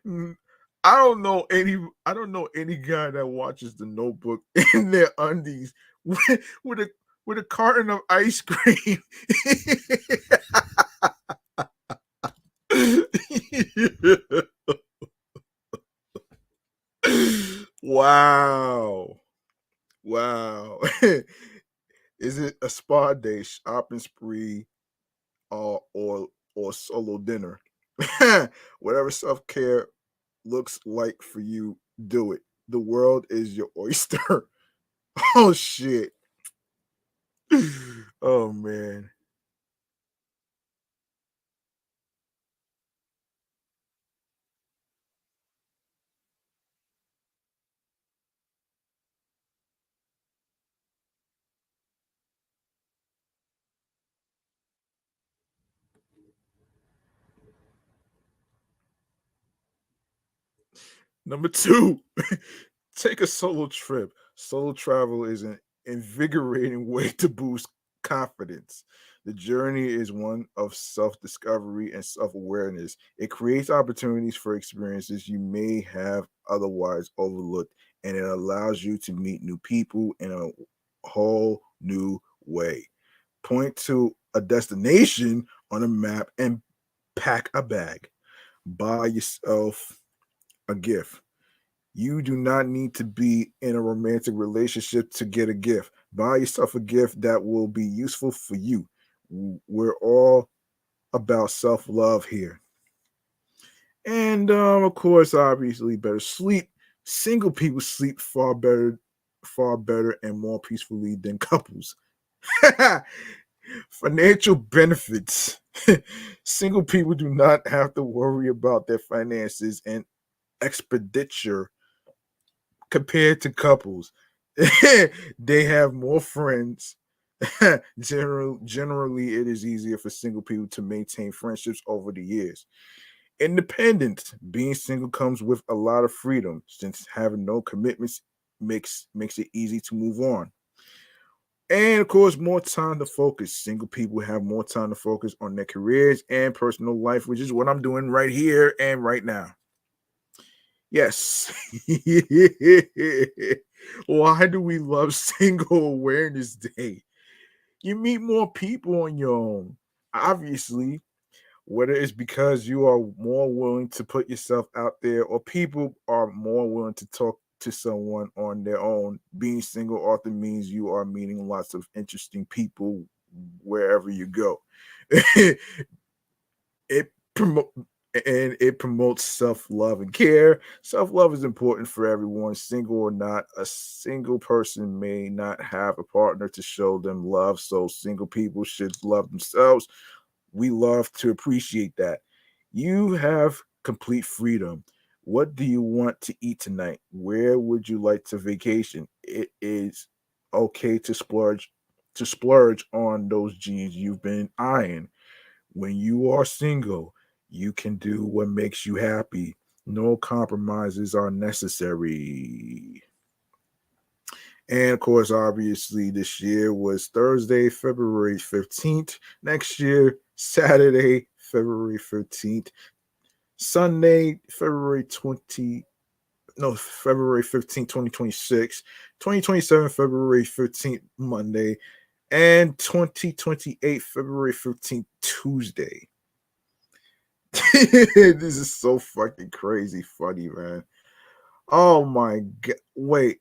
I don't know any. I don't know any guy that watches the Notebook in their undies with a with a carton of ice cream. Wow. Wow. Is it a spa day, shopping spree, or solo dinner? Whatever self care looks like for you, do it. The world is your oyster. Oh shit. Oh man. Number two, take a solo trip. Solo travel is an invigorating way to boost confidence. The journey is one of self discovery and self awareness. It creates opportunities for experiences you may have otherwise overlooked, and it allows you to meet new people in a whole new way. Point to a destination on a map and pack a bag. Buy yourself a gift. You do not need to be in a romantic relationship to get a gift. Buy yourself a gift that will be useful for you. We're all about self love here. And of course, obviously, better sleep. Single people sleep far better and more peacefully than couples. Financial benefits. Single people do not have to worry about their finances and expenditure compared to couples. They have more friends. Generally, it is easier for single people to maintain friendships over the years. Independence. Being single comes with a lot of freedom, since having no commitments makes it easy to move on. And of course, more time to focus. Single people have more time to focus on their careers and personal life, which is what I'm doing right here and right now. Yes. Why do we love Single Awareness Day? You meet more people on your own. Obviously, whether it's because you are more willing to put yourself out there or people are more willing to talk to someone on their own. Being single often means you are meeting lots of interesting people wherever you go. it promote and it promotes self-love and care. Self-love is important for everyone, single or not. A single person may not have a partner to show them love, so single people should love themselves. We love to appreciate that. You have complete freedom. What do you want to eat tonight? Where would you like to vacation? It is okay to splurge on those jeans you've been eyeing. When you are single, you can do what makes you happy. No compromises are necessary. And of course, obviously, this year was Thursday, February 15th. Next year, Saturday, February 15th. Sunday, February 20, no, February 15th, 2026. 2027, February 15th, Monday. And 2028, February 15th, Tuesday. This is so fucking crazy funny, man. Oh my god.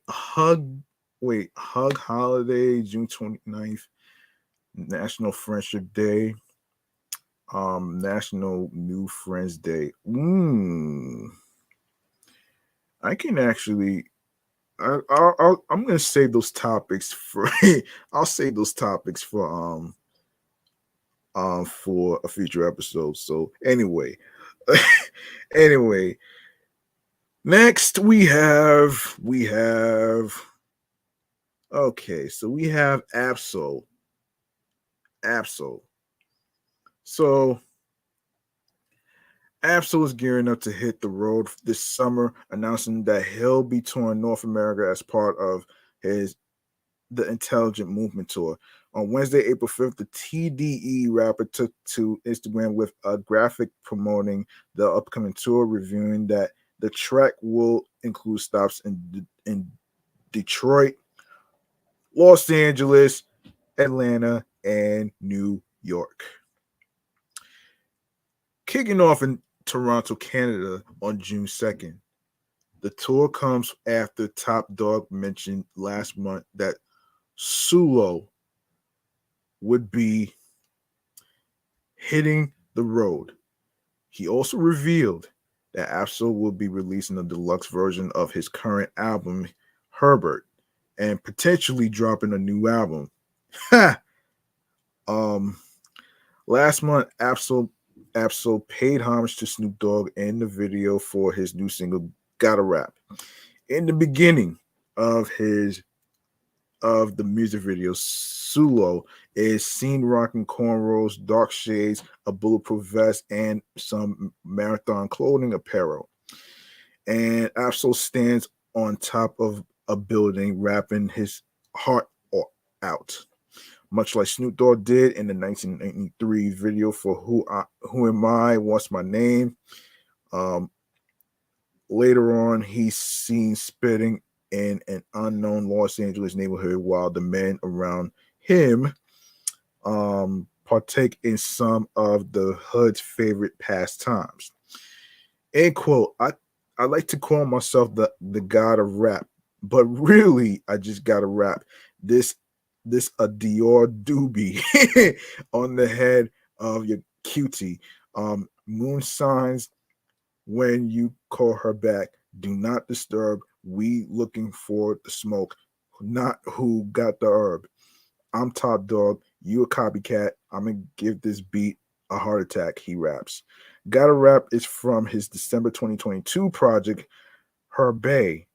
Hug holiday, June 29th, National Friendship Day, National New Friends Day. I can actually I'm gonna save those topics for I'll save those topics for a future episode. So anyway, next we have okay, so we have Absol. So Absol is gearing up to hit the road this summer, announcing that he'll be touring North America as part of his the Intelligent Movement Tour. On Wednesday, April 5th, the TDE rapper took to Instagram with a graphic promoting the upcoming tour, reviewing that the track will include stops in Detroit, Los Angeles, Atlanta, and New York. Kicking off in Toronto, Canada on June 2nd. The tour comes after Top Dog mentioned last month that Sulo would be hitting the road. He also revealed that Absol will be releasing a deluxe version of his current album, Herbert, and potentially dropping a new album. um, Last month, Absol paid homage to Snoop Dogg in the video for his new single, Gotta Rap. In the beginning of his of the music video, Sulo is seen rocking cornrows, dark shades, a bulletproof vest, and some marathon clothing apparel. And Absol stands on top of a building, rapping his heart out, much like Snoop Dogg did in the 1993 video for Who Am I? What's My Name? Um, Later on, he's seen spitting in an unknown Los Angeles neighborhood while the men around him partake in some of the hood's favorite pastimes. End quote. I like to call myself the god of rap, but really I just gotta rap this a Dior doobie on the head of your cutie. Moon signs when you call her back. Do not disturb. We looking for the smoke, not who got the herb. I'm Top Dog. You a copycat. I'm gonna give this beat a heart attack. He raps. Gotta Rap is from his December 2022 project, Her Bay.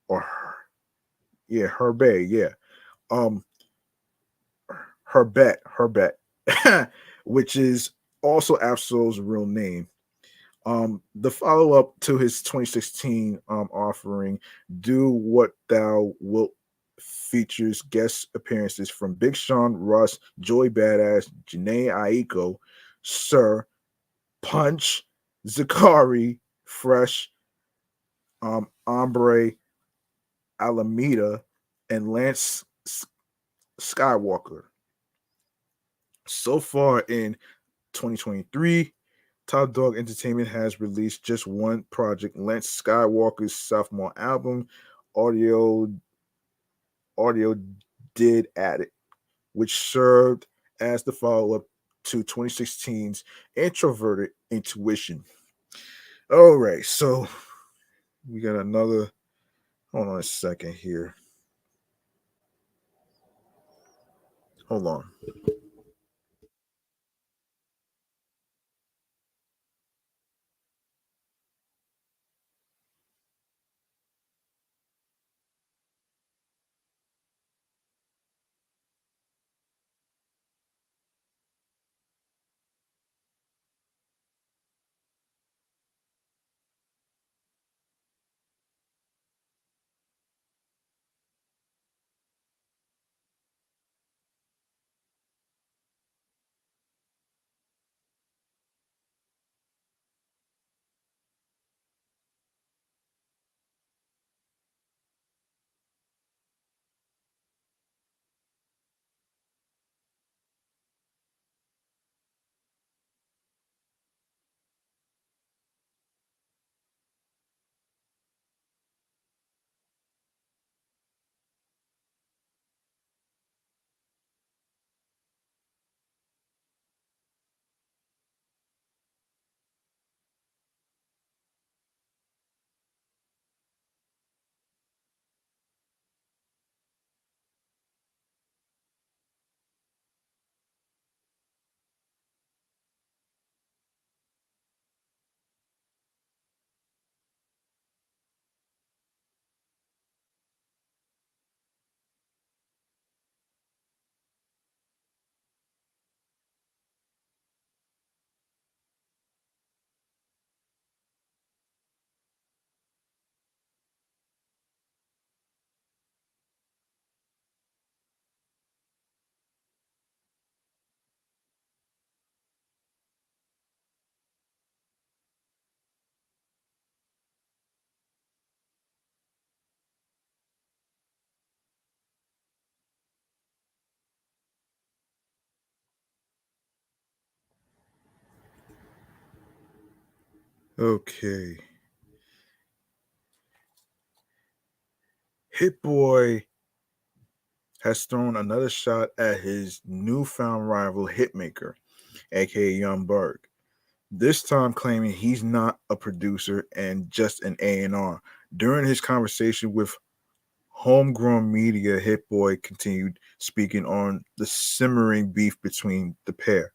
Or Her Bay, yeah. Um, Her Bet, which is also Absol's real name. The follow up to his 2016 offering, Do What Thou Wilt, features guest appearances from Big Sean, Russ, Joey Badass, Janae Aiko, Sir, Punch, Zakari, Fresh, Ombre, Alameda, and Lance Skywalker. So far in 2023, Top Dog Entertainment has released just one project, Lance Skywalker's sophomore album, Audio Audio Did At It, which served as the follow-up to 2016's Introverted Intuition. All right, so we got another. Hold on a second here. Hold on. Okay. Hit Boy has thrown another shot at his newfound rival Hitmaker, aka Yung Berg. This time claiming he's not a producer and just an A&R. During his conversation with Homegrown Media, Hit Boy continued speaking on the simmering beef between the pair.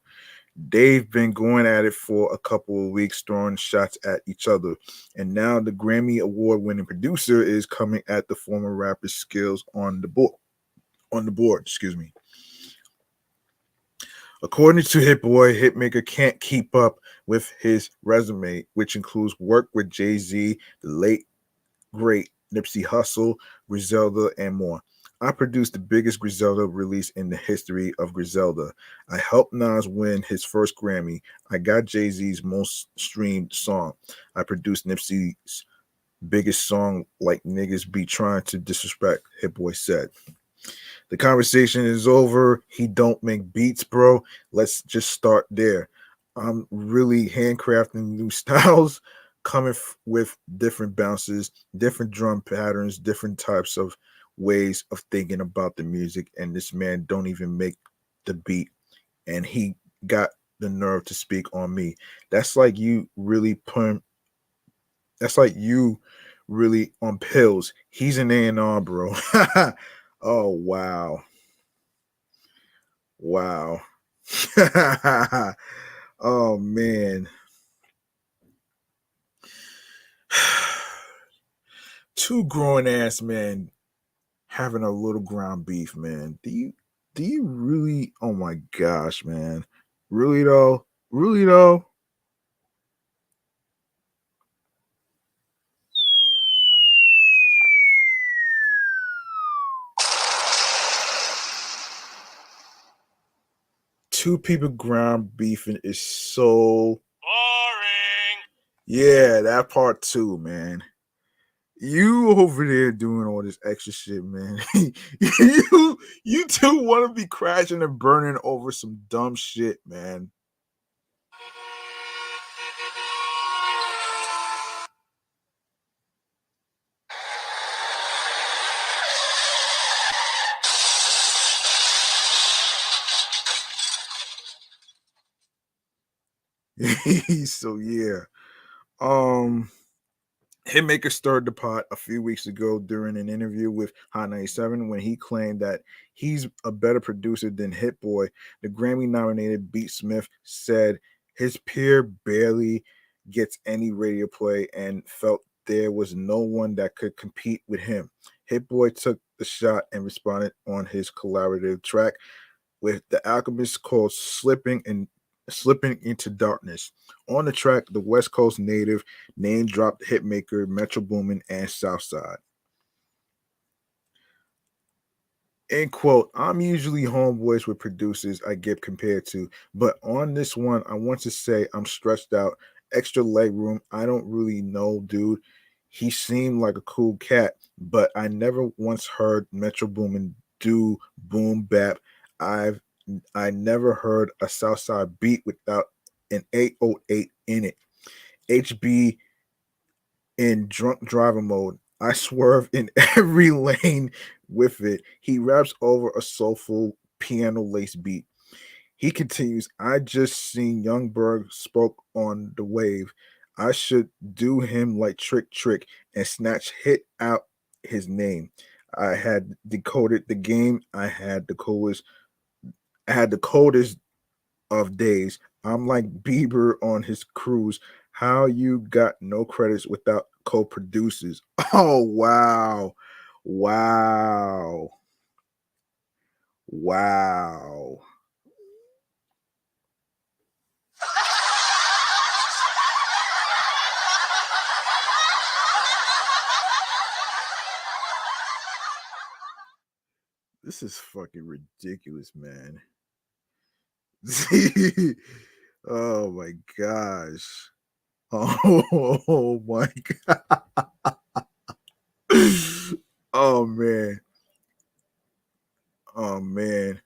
They've been going at it for a couple of weeks, throwing shots at each other. And now the Grammy Award winning producer is coming at the former rapper's skills on the board. Excuse me. According to Hit Boy, Hitmaker can't keep up with his resume, which includes work with Jay-Z, the late great Nipsey Hussle, Griselda, and more. I produced the biggest Griselda release in the history of Griselda. I helped Nas win his first Grammy. I got Jay-Z's most streamed song. I produced Nipsey's biggest song, like niggas be trying to disrespect, Hit Boy said. The conversation is over. He don't make beats, bro. Let's just start there. I'm really handcrafting new styles, coming with different bounces, different drum patterns, different types of ways of thinking about the music. And this man don't even make the beat, and he got the nerve to speak on me. That's like you really putting. That's like you really on pills. He's an A&R, bro. Oh wow. Wow. Oh man. Two grown ass men having a little ground beef, man. Do you really, oh my gosh, man. Really though? Really though? Two people ground beefing is so boring. Yeah, that part too, man. You over there doing all this extra shit, man. you two want to be crashing and burning over some dumb shit, man. So yeah. Um Hitmaker stirred the pot a few weeks ago during an interview with Hot 97 when he claimed that he's a better producer than Hit Boy. The Grammy nominated Beatsmith said his peer barely gets any radio play and felt there was no one that could compete with him. Hit Boy took the shot and responded on his collaborative track with The Alchemist called Slipping into Darkness. On the track, the West Coast native name dropped hitmaker Metro Boomin and Southside. End quote. I'm usually homeboys with producers I get compared to, but on this one, I want to say I'm stretched out, extra leg room. I don't really know, dude. He seemed like a cool cat, but I never once heard Metro Boomin do boom bap. I've I never heard a Southside beat without an 808 in it. HB in drunk driver mode. I swerve in every lane with it. He raps over a soulful piano lace beat. He continues, I just seen Yung Berg spoke on the wave. I should do him like Trick and snatch hit out his name. I had decoded the game. I had the coldest of days. I'm like Bieber on his cruise. How you got no credits without co-producers? Oh wow. Wow. Wow. This is fucking ridiculous, man. Oh my gosh. Oh my god. Oh man. Oh man.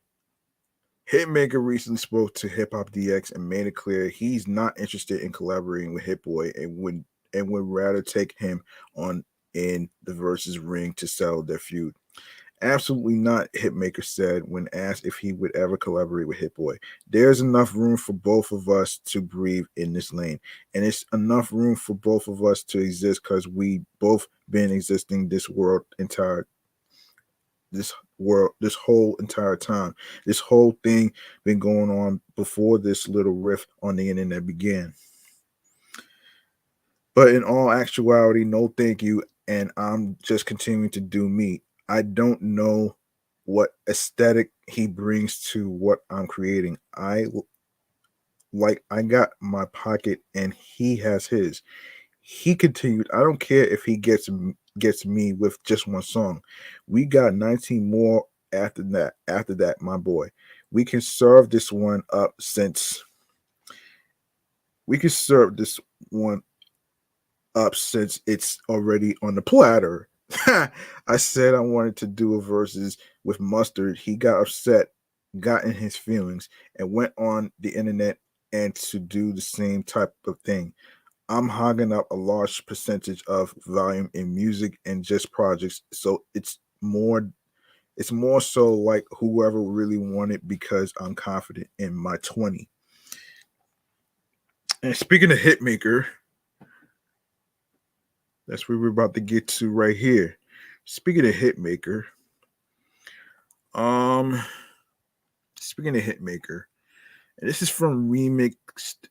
Hitmaker recently spoke to Hip Hop DX and made it clear he's not interested in collaborating with Hit Boy and would rather take him on in the versus ring to settle their feud. Absolutely not, Hitmaker said when asked if he would ever collaborate with Hit Boy. There's enough room for both of us to breathe in this lane, and it's enough room for both of us to exist because we both been existing this whole entire time. This whole thing been going on before this little rift on the internet began. But in all actuality, no thank you, and I'm just continuing to do me. I don't know what aesthetic he brings to what I'm creating. I got my pocket and he has his. He continued, I don't care if he gets me with just one song. We got 19 more after that. After that, my boy. We can serve this one up since we can serve this one up since it's already on the platter. I said I wanted to do a verses with Mustard. He got upset, got in his feelings, and went on the internet and to do the same type of thing. I'm hogging up a large percentage of volume in music and just projects, so it's more so like whoever really wanted because I'm confident in my 20. And speaking of Hitmaker, that's where we're about to get to right here. Speaking of Hitmaker, um, speaking of Hitmaker, and this is from remixed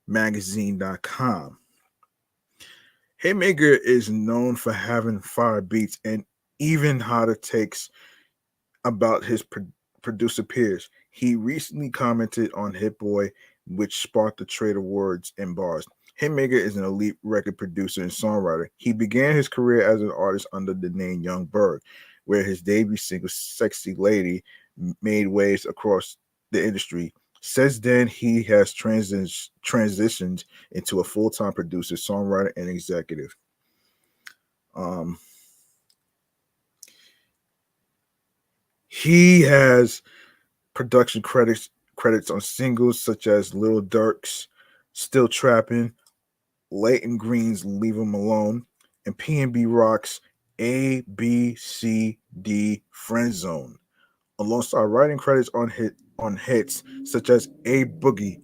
magazine.com. Hitmaker is known for having fire beats and even hotter takes about his producer peers. He recently commented on Hit Boy, which sparked the trade of words and bars. Hitmaker is an elite record producer and songwriter. He began his career as an artist under the name Yung Berg, where his debut single "Sexy Lady" made waves across the industry. Since then, he has transitioned into a full-time producer, songwriter, and executive. Um, he has production credits on singles such as Lil Durk's "Still Trappin'," Leighton Green's "Leave 'Em Alone," and PNB Rock's "ABCD Friend Zone," alongside writing credits on hits such as "A Boogie."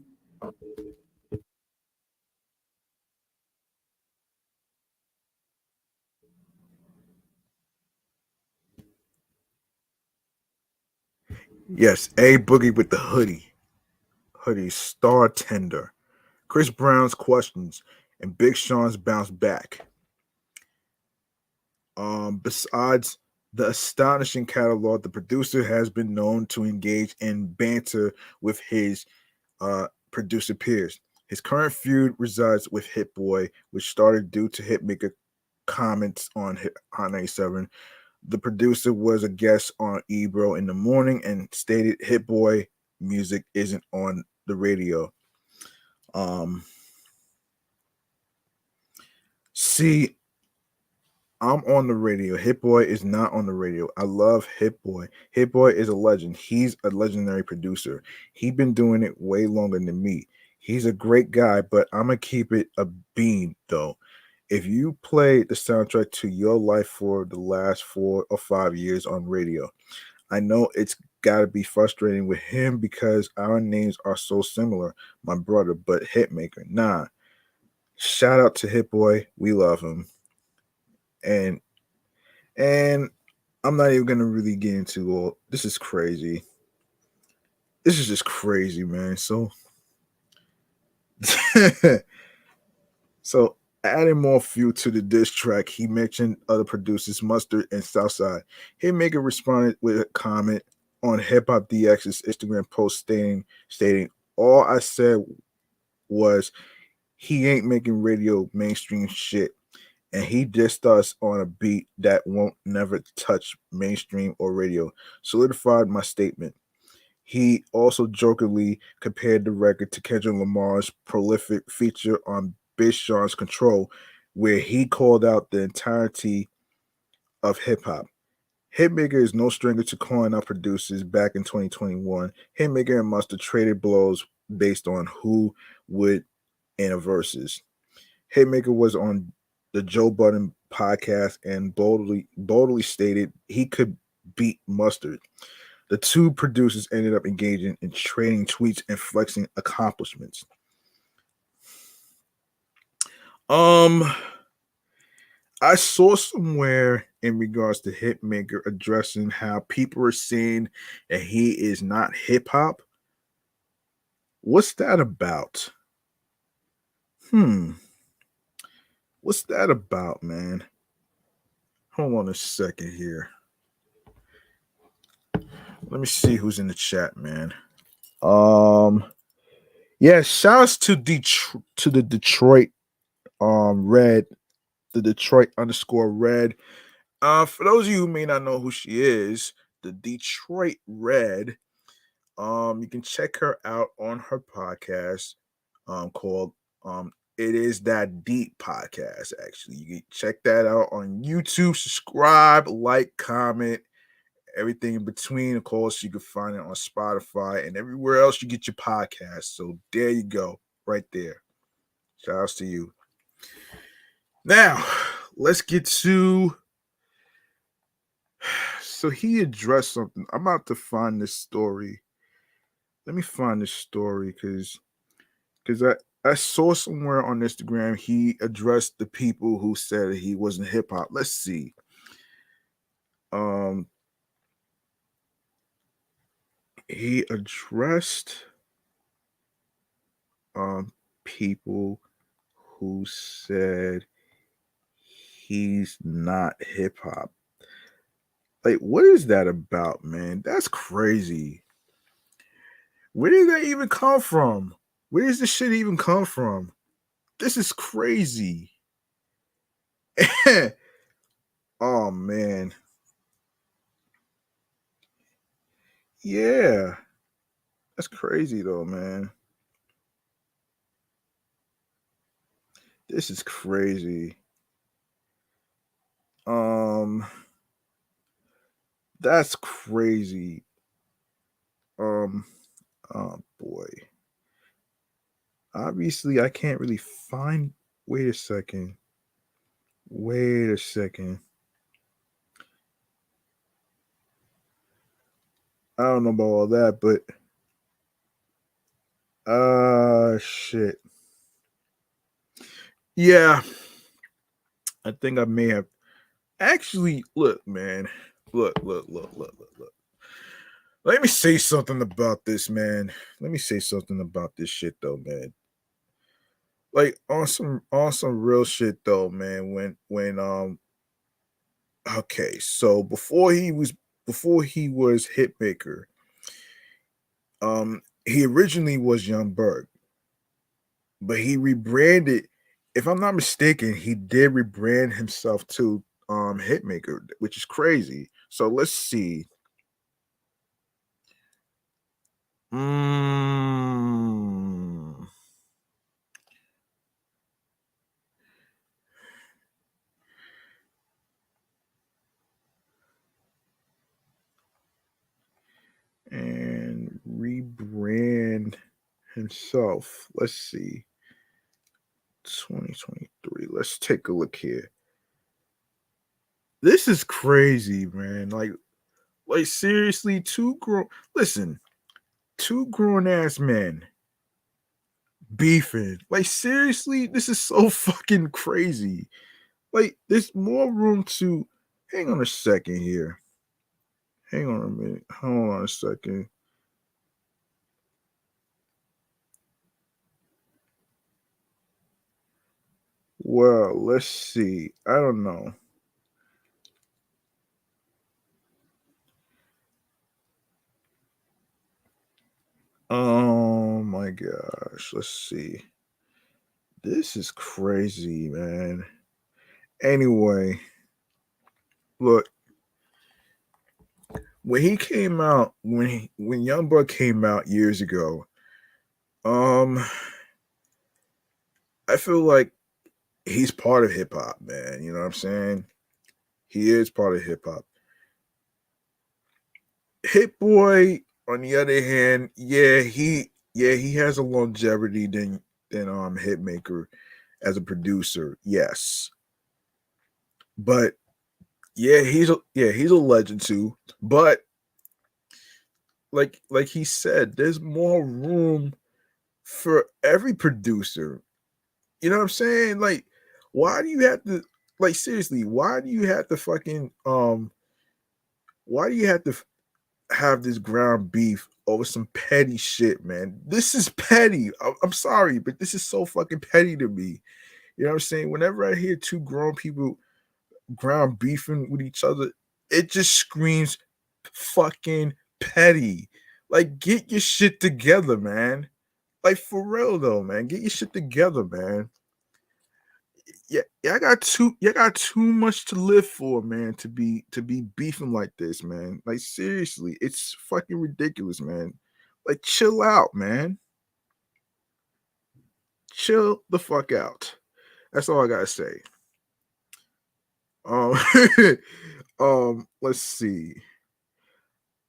Yes, "A Boogie with the Hoodie, Star Tender, Chris Brown's Questions, and Big Sean's Bounce Back. Besides the astonishing catalog, the producer has been known to engage in banter with his producer peers. His current feud resides with Hit Boy, which started due to Hitmaker comments on Hot 97. The producer was a guest on Ebro in the morning and stated Hit Boy music isn't on the radio. Um, see, I'm on the radio. Hit Boy is not on the radio. I love Hit Boy. Hit Boy is a legend. He's a legendary producer. He's been doing it way longer than me. He's a great guy, but I'm gonna keep it a bean though. If you play the soundtrack to your life for the last 4 or 5 years on radio, I know it's got to be frustrating with him because our names are so similar, my brother. But Hitmaker, nah. Shout out to Hit Boy. We love him, and and I'm not even gonna really get into all. This is crazy. This is just crazy, man. So, so adding more fuel to the diss track, he mentioned other producers, Mustard and Southside. Hitmaker responded with a comment on Hip Hop DX's Instagram post stating, "All I said was he ain't making radio mainstream shit, and he dissed us on a beat that won't never touch mainstream or radio. Solidified my statement." He also jokingly compared the record to Kendrick Lamar's prolific feature on Big Sean's Control, where he called out the entirety of hip hop. Hitmaker is no stranger to calling out producers. Back in 2021, Hitmaker and Mustard traded blows based on who would in a verses. Hitmaker was on the Joe Budden podcast and boldly stated he could beat Mustard. The two producers ended up engaging in trading tweets and flexing accomplishments. I saw somewhere in regards to Hitmaker addressing how people are saying that he is not hip hop. What's that about? What's that about, man? Hold on a second here. Let me see who's in the chat, man. Yeah, shouts to the Detroit Red, the Detroit _ Red. For those of you who may not know who she is, the Detroit Red. You can check her out on her podcast, called It Is That Deep Podcast. Actually, you can check that out on YouTube. Subscribe, like, comment, everything in between. Of course, you can find it on Spotify and everywhere else you get your podcast. So there you go, right there. Shout outs to you. Now, let's get to. So he addressed something. I'm about to find this story. Let me find this story because I saw somewhere on Instagram he addressed the people who said he wasn't hip hop. Let's see. He addressed people who said he's not hip hop. Like, what is that about, man? That's crazy. Where did that even come from? Where does this shit even come from? This is crazy. Oh, man. Yeah. That's crazy, though, man. This is crazy. That's crazy. Oh boy. Obviously, I can't really find. Wait a second. I don't know about all that, but shit. Yeah. I think I may have actually look, man. Look. Let me say something about this, man. Let me say something about this shit though, man. Like on some real shit though, man. When okay, so before he was Hitmaker, he originally was Yung Berg, but he rebranded. If I'm not mistaken, he did rebrand himself to Hitmaker, which is crazy. So let's see. And rebrand himself. Let's see. 2023. Let's take a look here. This is crazy, man. Like seriously, two grown ass men beefing. Like seriously, this is so fucking crazy. Like there's more room to hang on a second here. Hang on a minute. Hold on a second. Well, let's see. I don't know. Oh my gosh. Let's see. This is crazy, man. Anyway, look. When he came out, when Young Berg came out years ago, I feel like he's part of hip hop, man. You know what I'm saying? He is part of hip hop. Hit Boy, on the other hand, he has a longevity than Hitmaker as a producer. Yes, but he's a legend too. But like he said, there's more room for every producer. You know what I'm saying? Like, why do you have to, like, seriously? Why do you have to fucking Why do you have to have this ground beef over some petty shit, man? This is petty. I'm sorry, but this is so fucking petty to me. You know what I'm saying? Whenever I hear two grown people ground beefing with each other, it just screams fucking petty. Like, get your shit together, man. Like, for real though, man. Get your shit together, man. Yeah, I got too much to live for, man, to be beefing like this, man. Like, seriously, it's fucking ridiculous, man. Like, chill out, man. Chill the fuck out. That's all I gotta say. Um, let's see.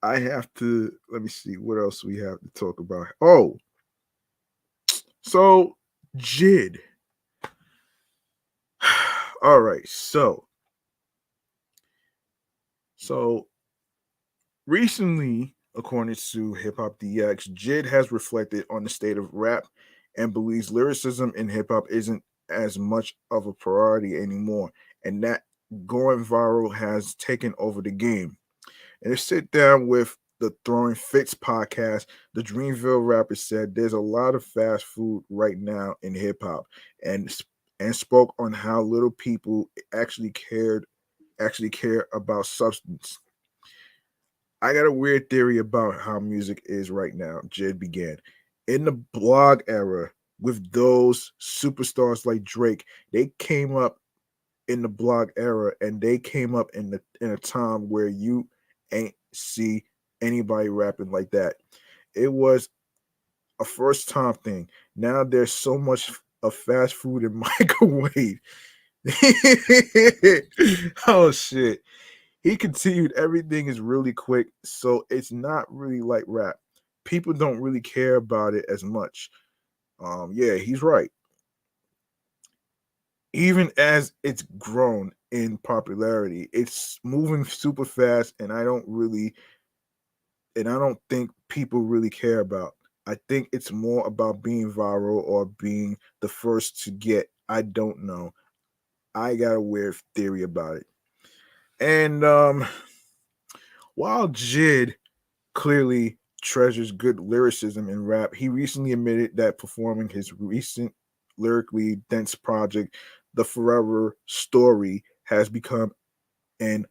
I have to let me see what else we have to talk about. Oh, so Jid. All right, so recently, according to Hip Hop DX, Jid has reflected on the state of rap and believes lyricism in hip hop isn't as much of a priority anymore, and that going viral has taken over the game. In a sit down with the Throwing Fits podcast, the Dreamville rapper said there's a lot of fast food right now in hip hop, and and spoke on how little people actually care about substance. I got a weird theory about how music is right now. Jed began. In the blog era, with those superstars like Drake, they came up in the blog era, and they came up in a time where you ain't see anybody rapping like that. It was a first time thing. Now there's so much of fast food and microwave. Oh shit. He continued, everything is really quick, so it's not really like rap. People don't really care about it as much. Yeah, he's right. Even as it's grown in popularity, it's moving super fast, and I don't think people really care about. I think it's more about being viral or being the first to get. I don't know. I got a weird theory about it. And while Jid clearly treasures good lyricism in rap, he recently admitted that performing his recent lyrically dense project, The Forever Story, has become an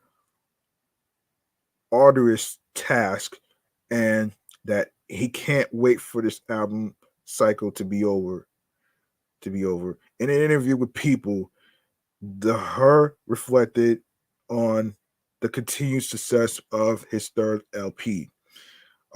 arduous task, and that he can't wait for this album cycle to be over. In an interview with People, the her reflected on the continued success of his third LP,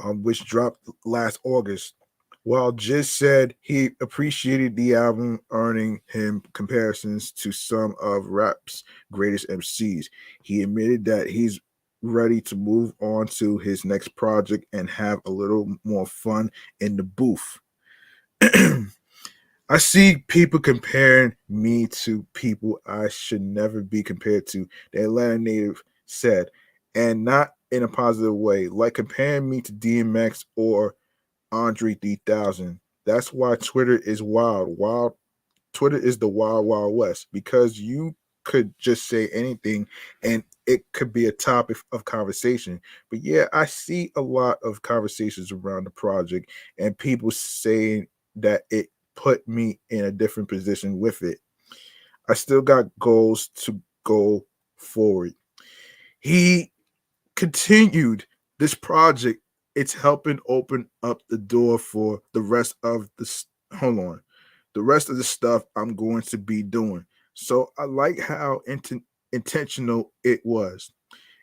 which dropped last August. While Just said he appreciated the album earning him comparisons to some of rap's greatest MCs, he admitted that he's ready to move on to his next project and have a little more fun in the booth. I see people comparing me to people I should never be compared to, the Atlanta native said, and not in a positive way, like comparing me to DMX or Andre 3000. That's why Twitter is wild. Twitter is the wild, wild west, because you could just say anything and it could be a topic of conversation. But yeah, I see a lot of conversations around the project and people saying that it put me in a different position with it. I still got goals to go forward. He continued, this project, it's helping open up the door for the rest of hold on, the rest of the stuff I'm going to be doing. So I like how intentional it was,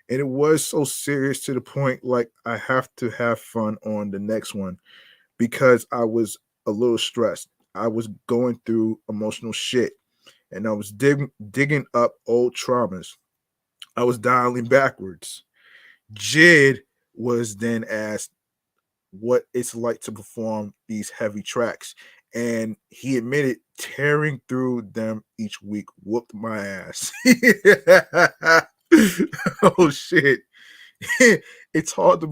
and it was so serious to the point like I have to have fun on the next one, because I was a little stressed. I was going through emotional shit, and I was digging up old traumas. I was dialing backwards. Jid was then asked what it's like to perform these heavy tracks. And he admitted tearing through them each week whooped my ass. Oh shit. It's hard to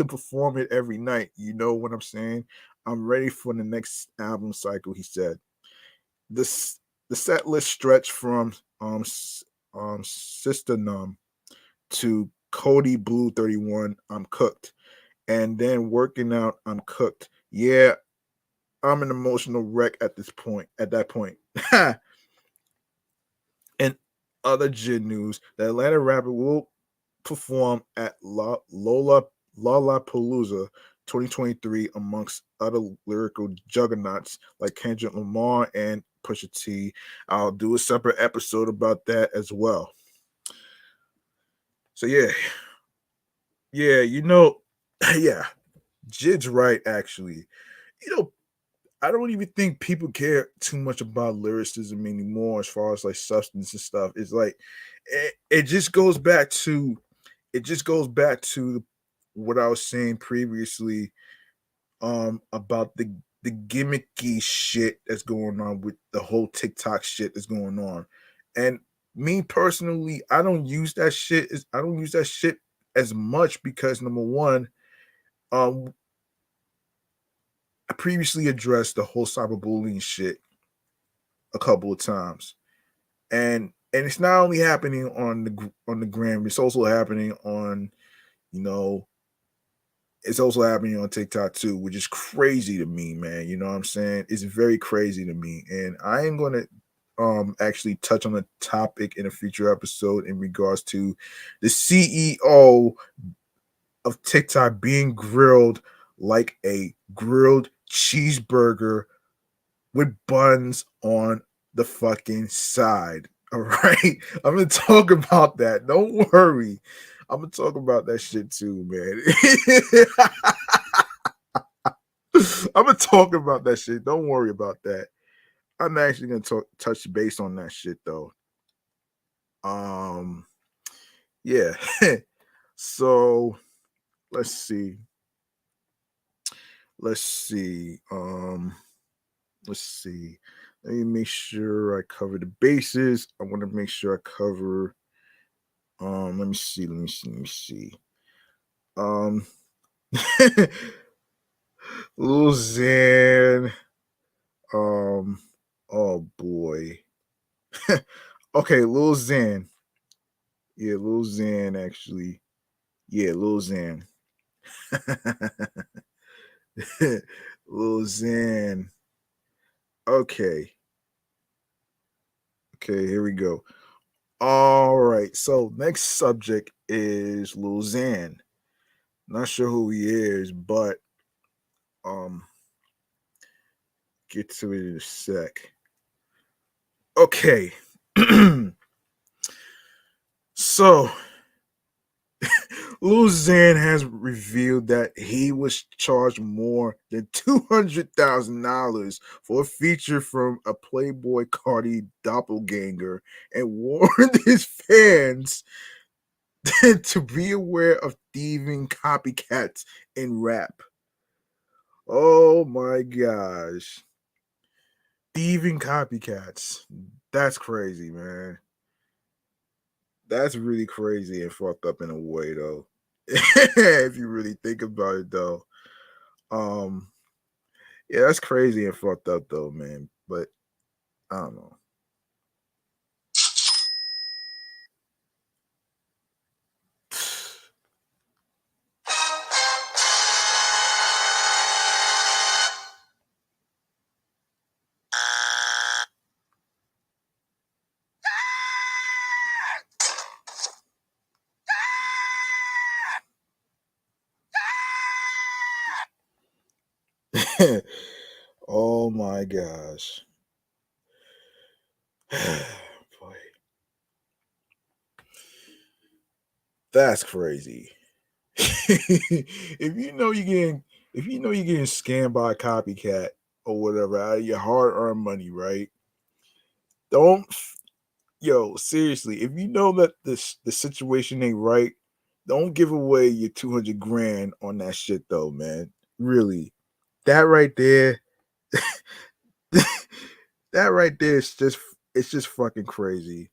perform it every night. You know what I'm saying? I'm ready for the next album cycle, he said. This the set list stretched from Sister Numb to Cody Blue 31, I'm cooked. And then working out, I'm cooked. Yeah, I'm an emotional wreck at that point. And other Jid news, the Atlanta rapper will perform at Lollapalooza 2023 amongst other lyrical juggernauts like Kendrick Lamar and Pusha T. I'll do a separate episode about that as well. So yeah, yeah, Jid's right actually. You know, I don't even think people care too much about lyricism anymore as far as like substance and stuff. It's like it just goes back to what I was saying previously about the gimmicky shit that's going on with the whole TikTok shit that's going on. And me personally, I don't use that shit as much because number one, um I previously addressed the whole cyberbullying shit a couple of times. And it's not only happening on the gram, it's also happening on, you know, it's also happening on TikTok too, which is crazy to me, man. You know what I'm saying? It's very crazy to me. And I am gonna actually touch on the topic in a future episode in regards to the CEO of TikTok being grilled like a grilled cheeseburger with buns on the fucking side. All right. I'm gonna talk about that. Don't worry. I'm gonna talk about that shit too, man. I'm gonna talk about that shit. Don't worry about that. I'm actually gonna touch base on that shit though. Um, yeah. So let's see. Let's see. Let's see. Let me make sure I cover the bases. I want to make sure I cover. Let me see. Let me see. Let me see. Um, Lil Xan. Um, oh boy. Okay, Lil Xan. Yeah, Lil Xan actually. Yeah, Lil Xan. Lil Xan. Okay. Okay, here we go. All right. So next subject is Lil Xan. Not sure who he is, but um get to it in a sec. Okay. So Lil Xan has revealed that he was charged more than $200,000 for a feature from a Playboy Cardi doppelganger and warned his fans to be aware of thieving copycats in rap. Oh my gosh. Thieving copycats. That's crazy, man. That's really crazy and fucked up in a way though. If you really think about it though. Um yeah, that's crazy and fucked up though, man. But I don't know. Oh my gosh. Boy, that's crazy. If you know you're getting scammed by a copycat or whatever out of your hard-earned money, right? Don't Yo, seriously, if you know that the situation ain't right, Don't give away your 200 grand on that shit though, man. Really. That right there, that right there is just fucking crazy.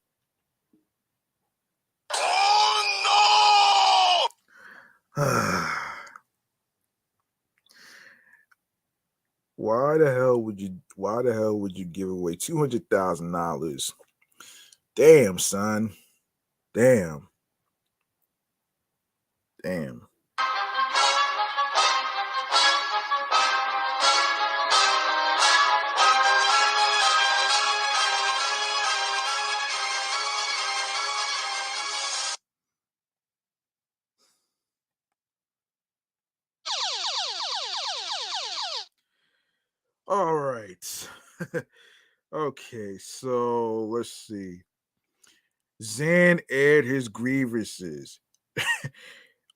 Oh
no! Why the hell would you give away $200,000? Damn, son. Damn. All right. Okay, so let's see. Xan aired his grievances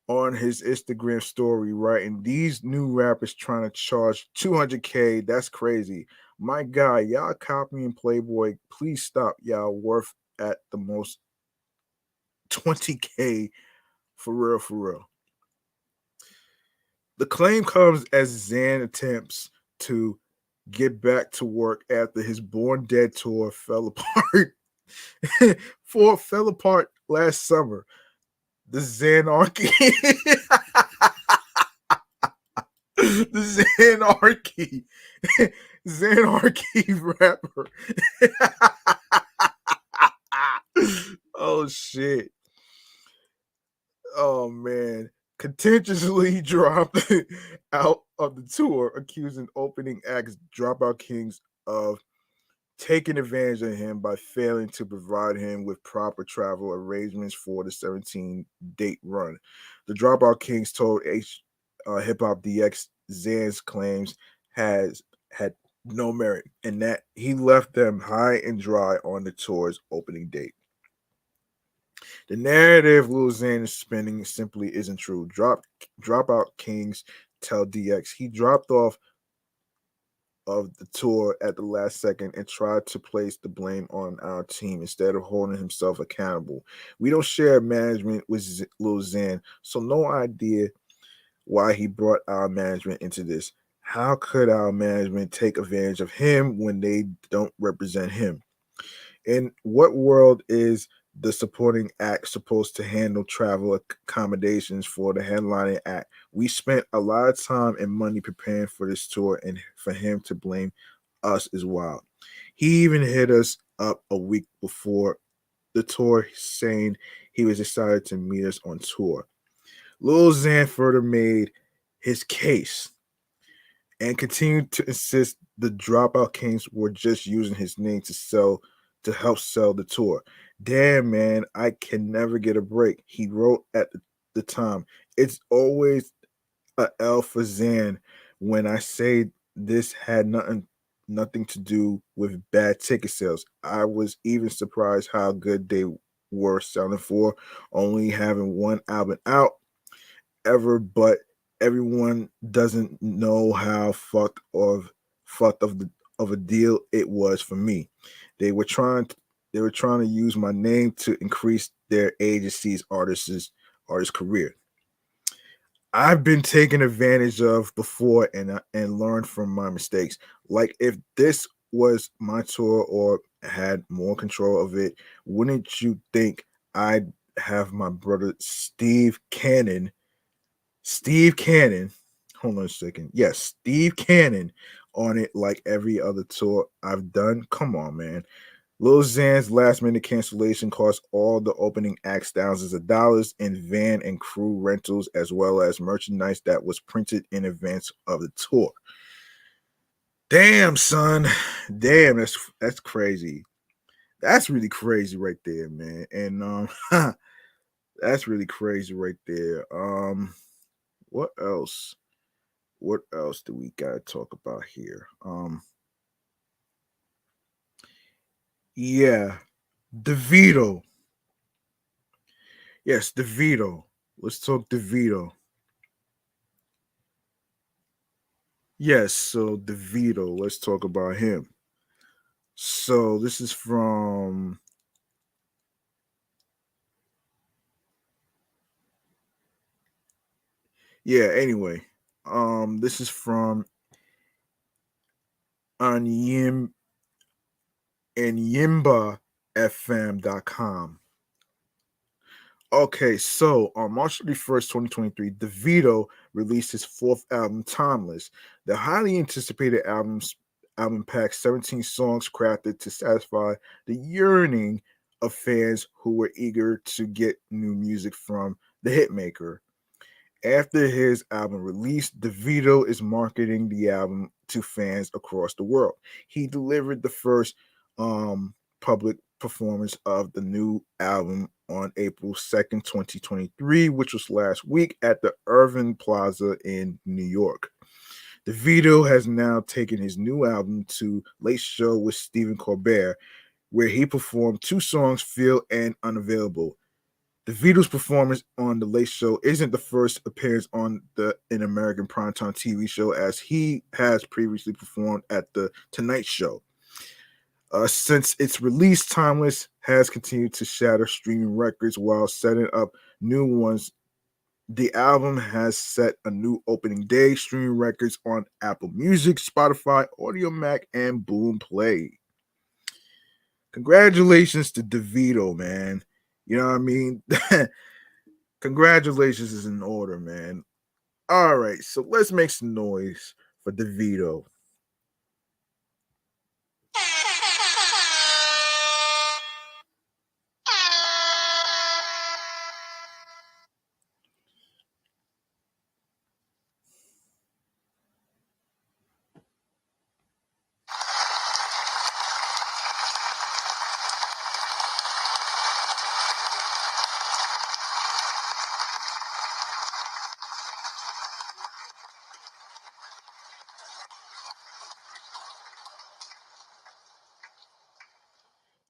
on his Instagram story, writing, "These new rappers trying to charge 200K. That's crazy. My guy, y'all copying Playboy. Please stop. Y'all worth at the most 20K for real, for real." The claim comes as Xan attempts to get back to work after his Born Dead tour fell apart. Fell apart last summer. The Xanarchy. The Xanarchy. Xanarchy rapper. Oh shit. Oh man. Contentiously dropped out of the tour, accusing opening acts Dropout Kings of taking advantage of him by failing to provide him with proper travel arrangements for the 17-date run. The Dropout Kings told Hip Hop DX Xan's claims had no merit and that he left them high and dry on the tour's opening date. The narrative Lil Xan is spinning simply isn't true. Dropout Kings tell DX he dropped off of the tour at the last second and tried to place the blame on our team instead of holding himself accountable. We don't share management with Lil Xan, so no idea why he brought our management into this. How could our management take advantage of him when they don't represent him? In what world is the supporting act supposed to handle travel accommodations for the headlining act? We spent a lot of time and money preparing for this tour, and for him to blame us is wild. He even hit us up a week before the tour saying he was excited to meet us on tour. Lil Xan further made his case and continued to insist the Dropout Kings were just using his name to help sell the tour. Damn, man, I can never get a break. He wrote at the time. It's always a L for Xan when I say this had nothing to do with bad ticket sales. I was even surprised how good they were selling for only having one album out ever, but everyone doesn't know how fucked of a deal it was for me. They were trying to use my name to increase their agency's artist career. I've been taken advantage of before and learned from my mistakes. Like if this was my tour or had more control of it, wouldn't you think I'd have my brother Steve Cannon, hold on a second. Yes, Steve Cannon on it like every other tour I've done. Come on, man. Lil Xan's last minute cancellation cost all the opening acts thousands of dollars in van and crew rentals, as well as merchandise that was printed in advance of the tour. Damn, son. Damn, that's crazy. That's really crazy right there, man. And that's really crazy right there. What else? What else do we gotta talk about here? Yeah, Divido. Yes, Divido. Let's talk Divido. Yes, so Divido. Let's talk about him. So this is from Yeah, anyway. This is from Anyim and YimbaFM.com. Okay, so on March 31st, 2023, Divido released his fourth album, Timeless. The highly anticipated album packs 17 songs crafted to satisfy the yearning of fans who were eager to get new music from the hitmaker. After his album release, Divido is marketing the album to fans across the world. He delivered the first public performance of the new album on April 2nd, 2023, which was last week at the Irving Plaza in New York. Divido has now taken his new album to Late Show with Stephen Colbert, where he performed two songs, Feel and Unavailable. DeVito's performance on The Late Show isn't the first appearance on the An American Primetime TV show, as he has previously performed at The Tonight Show. Since its release, Timeless has continued to shatter streaming records while setting up new ones. The album has set a new opening day streaming records on Apple Music, Spotify, Audio Mac, and Boom Play. Congratulations to DeVito, man. You know what I mean? Congratulations is in order, man. All right, so let's make some noise for DeVito.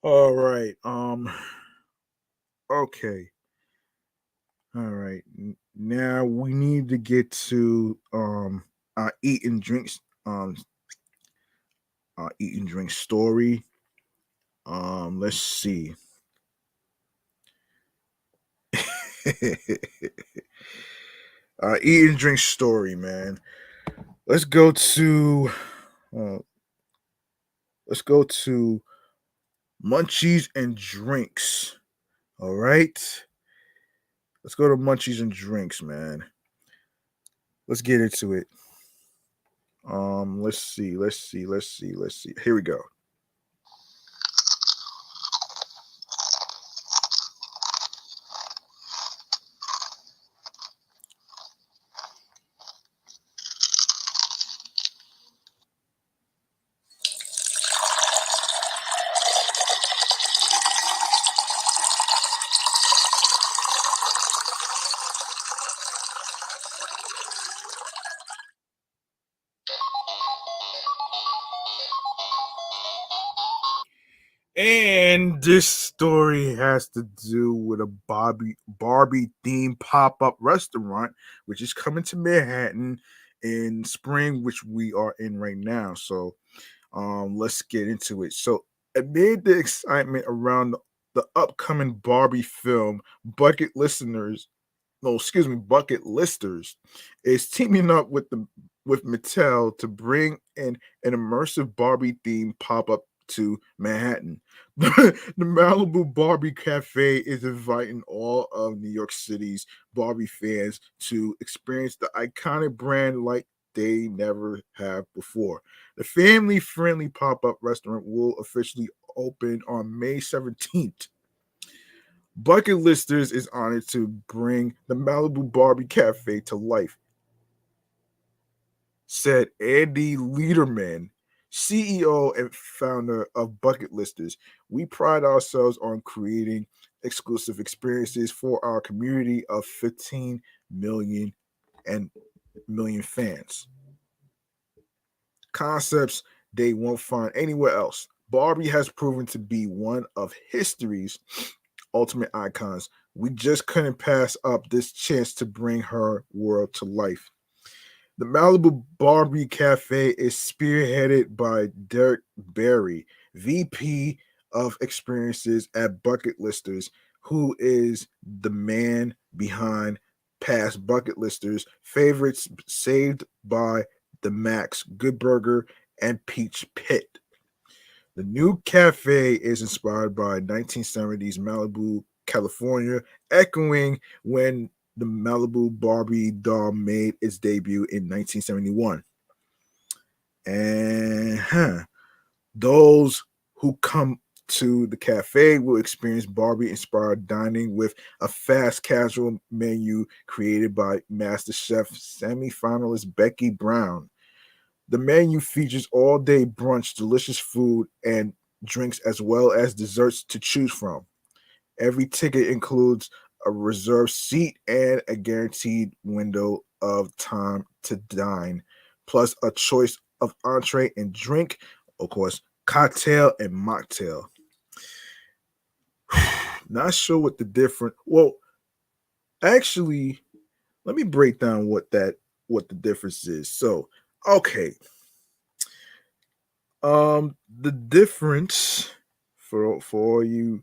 All right. Okay. All right. Now we need to get to eat and drinks eat and drink story. Let's see. Eat and drink story, man. Let's go to uh, let's go to Munchies and Drinks. All right. Let's go to Munchies and Drinks, man. Let's get into it. Let's see. Here we go. And this story has to do with a Barbie themed pop up restaurant, which is coming to Manhattan in spring, which we are in right now. So, let's get into it. So, amid the excitement around the upcoming Barbie film, bucket listers is teaming up with Mattel to bring in an immersive Barbie themed pop up to Manhattan. The Malibu Barbie Cafe is inviting all of New York City's Barbie fans to experience the iconic brand like they never have before. The family friendly pop up restaurant will officially open on May 17th. Bucket Listers is honored to bring the Malibu Barbie Cafe to life, said Andy Lederman, CEO and founder of Bucket Listers. We pride ourselves on creating exclusive experiences for our community of 15 million and million fans. Concepts they won't find anywhere else. Barbie has proven to be one of history's ultimate icons. We just couldn't pass up this chance to bring her world to life. The Malibu Barbie Cafe is spearheaded by Derek Berry, VP of Experiences at Bucket Listers, who is the man behind past bucket listers, favorites Saved by the Max, Good Burger, and Peach Pit. The new cafe is inspired by 1970s Malibu, California, echoing when the Malibu Barbie doll made its debut in 1971. And those who come to the cafe will experience Barbie inspired dining with a fast casual menu created by Master Chef semi finalist Becky Brown. The menu features all day brunch, delicious food, and drinks, as well as desserts to choose from. Every ticket includes a reserved seat and a guaranteed window of time to dine, plus a choice of entree and drink, of course, cocktail and mocktail. Not sure what the different. Well, actually, let me break down what the difference is. So, okay, the difference for all you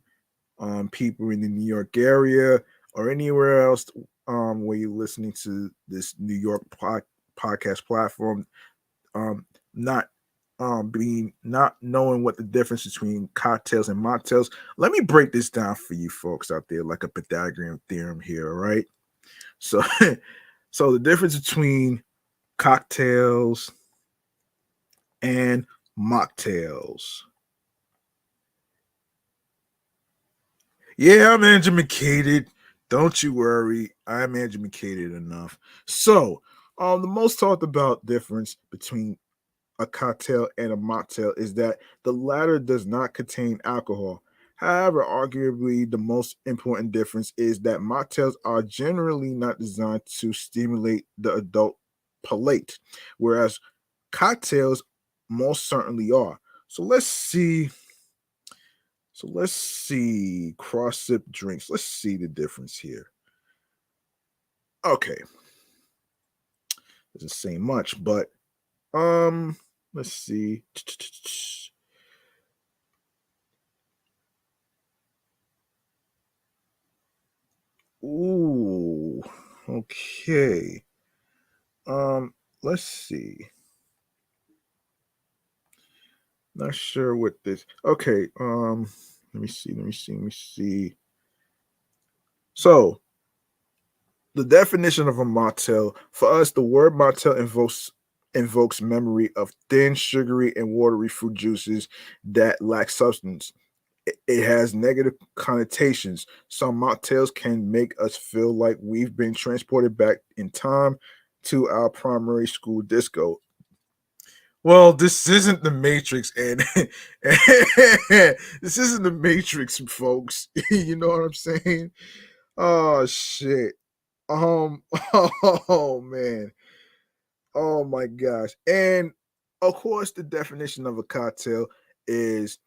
people in the New York area or anywhere else where you're listening to this New York podcast platform, not being not knowing what the difference between cocktails and mocktails. Let me break this down for you folks out there, like a Pythagorean theorem here. All right. So, so the difference between cocktails and mocktails. Yeah, I'm educated. Don't you worry. I'm educated enough. So, the most talked about difference between a cocktail and a mocktail is that the latter does not contain alcohol. However, arguably the most important difference is that mocktails are generally not designed to stimulate the adult palate, whereas cocktails most certainly are. So let's see. So let's see cross sip drinks. Let's see the difference here. Okay, doesn't say much, but let's see. Ooh, okay. Let's see. Not sure what this. Okay, let me see. Let me see. Let me see. So the definition of a mocktail for us, the word mocktail invokes memory of thin, sugary, and watery fruit juices that lack substance. It has negative connotations. Some mocktails can make us feel like we've been transported back in time to our primary school disco. Well, this isn't the Matrix, and this isn't the Matrix, folks. You know what I'm saying? Oh shit. Um. Oh man. Oh my gosh. And of course, the definition of a cocktail is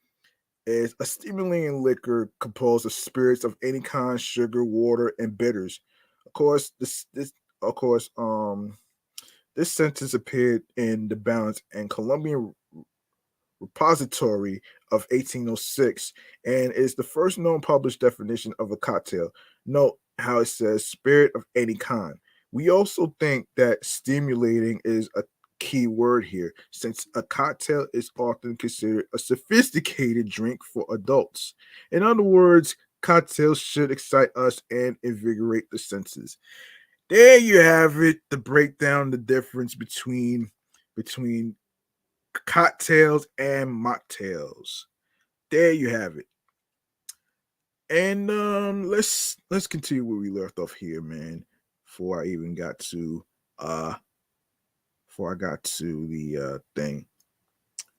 is a stimulating liquor composed of spirits of any kind, sugar, water, and bitters. Of course, this of course this sentence appeared in the Balance and Colombian Repository of 1806 and is the first known published definition of a cocktail. Note how it says spirit of any kind. We also think that stimulating is a key word here, since a cocktail is often considered a sophisticated drink for adults. In other words, cocktails should excite us and invigorate the senses. There you have it, the breakdown, the difference between cocktails and mocktails. There you have it. And let's continue where we left off here, man. Before I even got to uh before I got to the thing.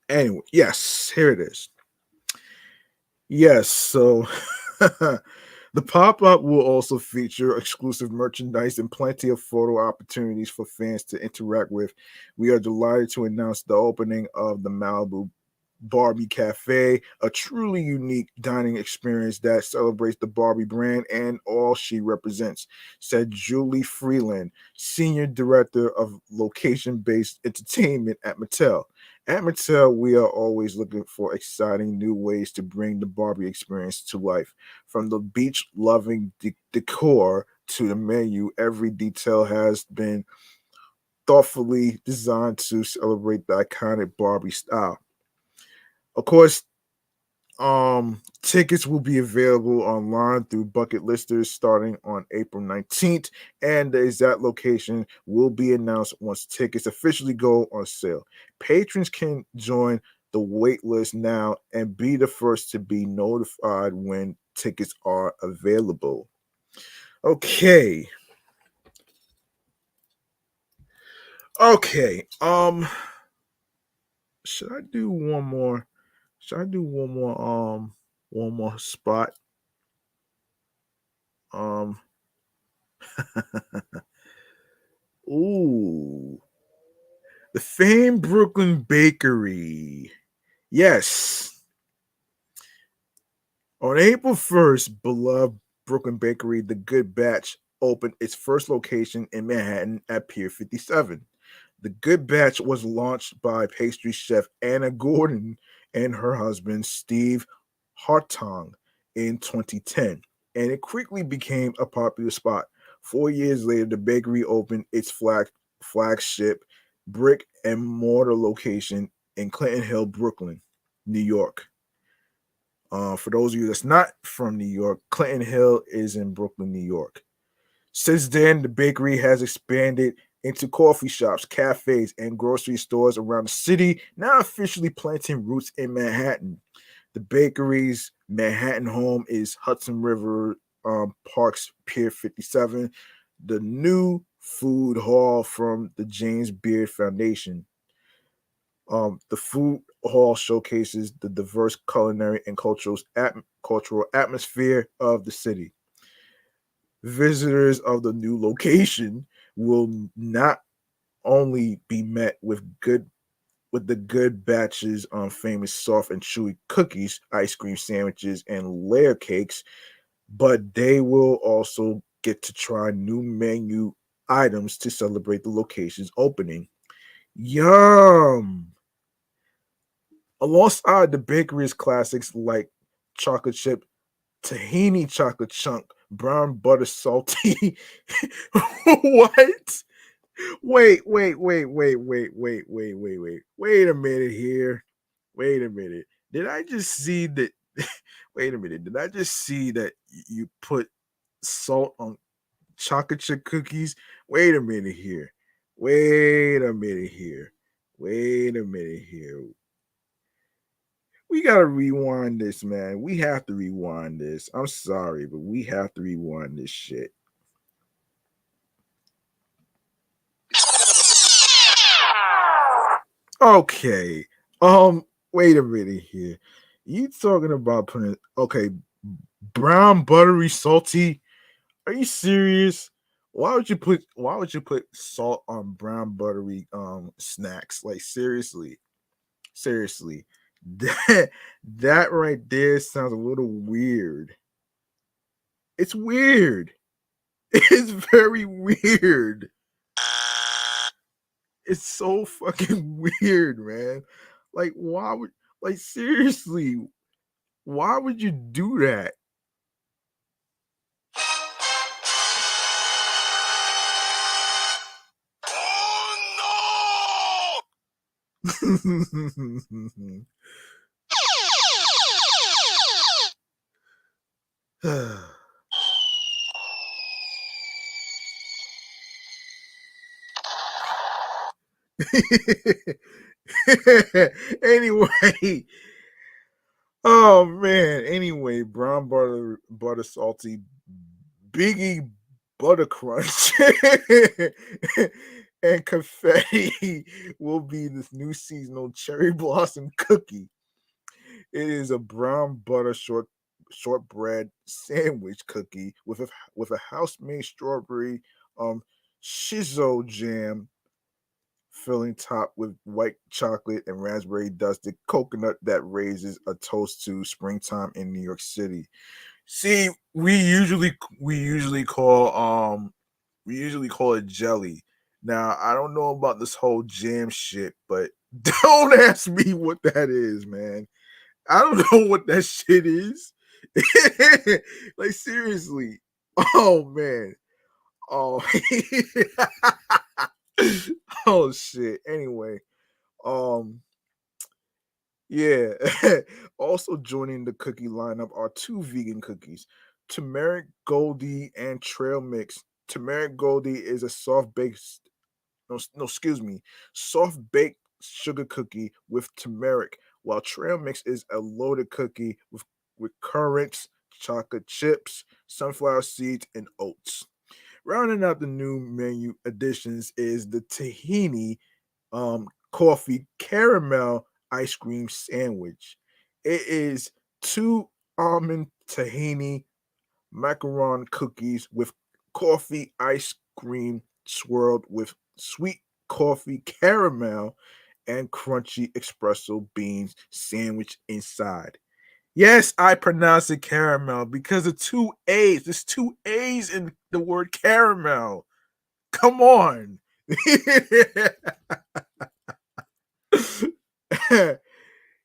Anyway, yes, here it is. Yes, so the pop-up will also feature exclusive merchandise and plenty of photo opportunities for fans to interact with. We are delighted to announce the opening of the Malibu Barbie Cafe, a truly unique dining experience that celebrates the Barbie brand and all she represents, said Julie Freeland, Senior Director of Location Based Entertainment at Mattel. At Mattel, we are always looking for exciting new ways to bring the Barbie experience to life. From the beach loving decor to the menu. Every detail has been thoughtfully designed to celebrate the iconic Barbie style. Of course, tickets will be available online through bucket listers starting on April 19th, and the exact location will be announced once tickets officially go on sale. Patrons can join the wait list now and be the first to be notified when tickets are available. Okay. Okay. Should I do one more? Should I do one more spot? Um Ooh. The famed Brooklyn Bakery. Yes. On April 1st, beloved Brooklyn Bakery, The Good Batch, opened its first location in Manhattan at Pier 57. The Good Batch was launched by pastry chef Anna Gordon and her husband Steve Hartong in 2010, and it quickly became a popular spot. 4 years later, the bakery opened its flagship brick and mortar location in Clinton Hill, Brooklyn, New York. For those of you that's not from New York, Clinton Hill is in Brooklyn, New York. Since then, the bakery has expanded into coffee shops, cafes, and grocery stores around the city, now officially planting roots in Manhattan. The bakery's Manhattan home is Hudson River Park's Pier 57, the new food hall from the James Beard Foundation. The food hall showcases the diverse culinary and cultural atmosphere of the city. Visitors of the new location will not only be met with the good batches of famous soft and chewy cookies, ice cream sandwiches, and layer cakes, but they will also get to try new menu items to celebrate the location's opening. Yum! Alongside the bakery's classics like chocolate chip, tahini chocolate chunk, brown butter salty. What? Wait a minute here. Wait a minute. Did I just see that? Wait a minute. Did I just see that you put salt on chocolate chip cookies? Wait a minute here. Wait a minute here. Wait a minute here. We gotta rewind this, man. We have to rewind this. I'm sorry, but we have to rewind this shit. Okay. Wait a minute here. You talking about putting brown buttery salty? Are you serious? Why would you put salt on brown buttery snacks? Like seriously. Seriously. That right there sounds a little weird. It's weird. It's very weird. It's so fucking weird, man. Like, why would like seriously? Why would you do that? Anyway, oh man. Anyway, brown butter salty, biggie butter crunch, and confetti will be this new seasonal cherry blossom cookie. It is a brown butter shortbread sandwich cookie with a house made strawberry shizo jam filling topped with white chocolate and raspberry dusted coconut that raises a toast to springtime in New York City. See, we usually call it jelly. Now I don't know about this whole jam shit, but don't ask me what that is, man. I don't know what that shit is. Like seriously. Oh man. Oh, oh shit. Anyway, um, yeah. Also joining the cookie lineup are two vegan cookies, turmeric goldie and trail mix. Turmeric goldie is a soft baked no, excuse me, soft baked sugar cookie with turmeric, while trail mix is a loaded cookie with currants, chocolate chips, sunflower seeds, and oats. Rounding out the new menu additions is the tahini coffee caramel ice cream sandwich. It is two almond tahini macaron cookies with coffee ice cream swirled with sweet coffee caramel and crunchy espresso beans sandwich inside. Yes, I pronounce it caramel because of two A's. There's two A's in the word caramel. Come on.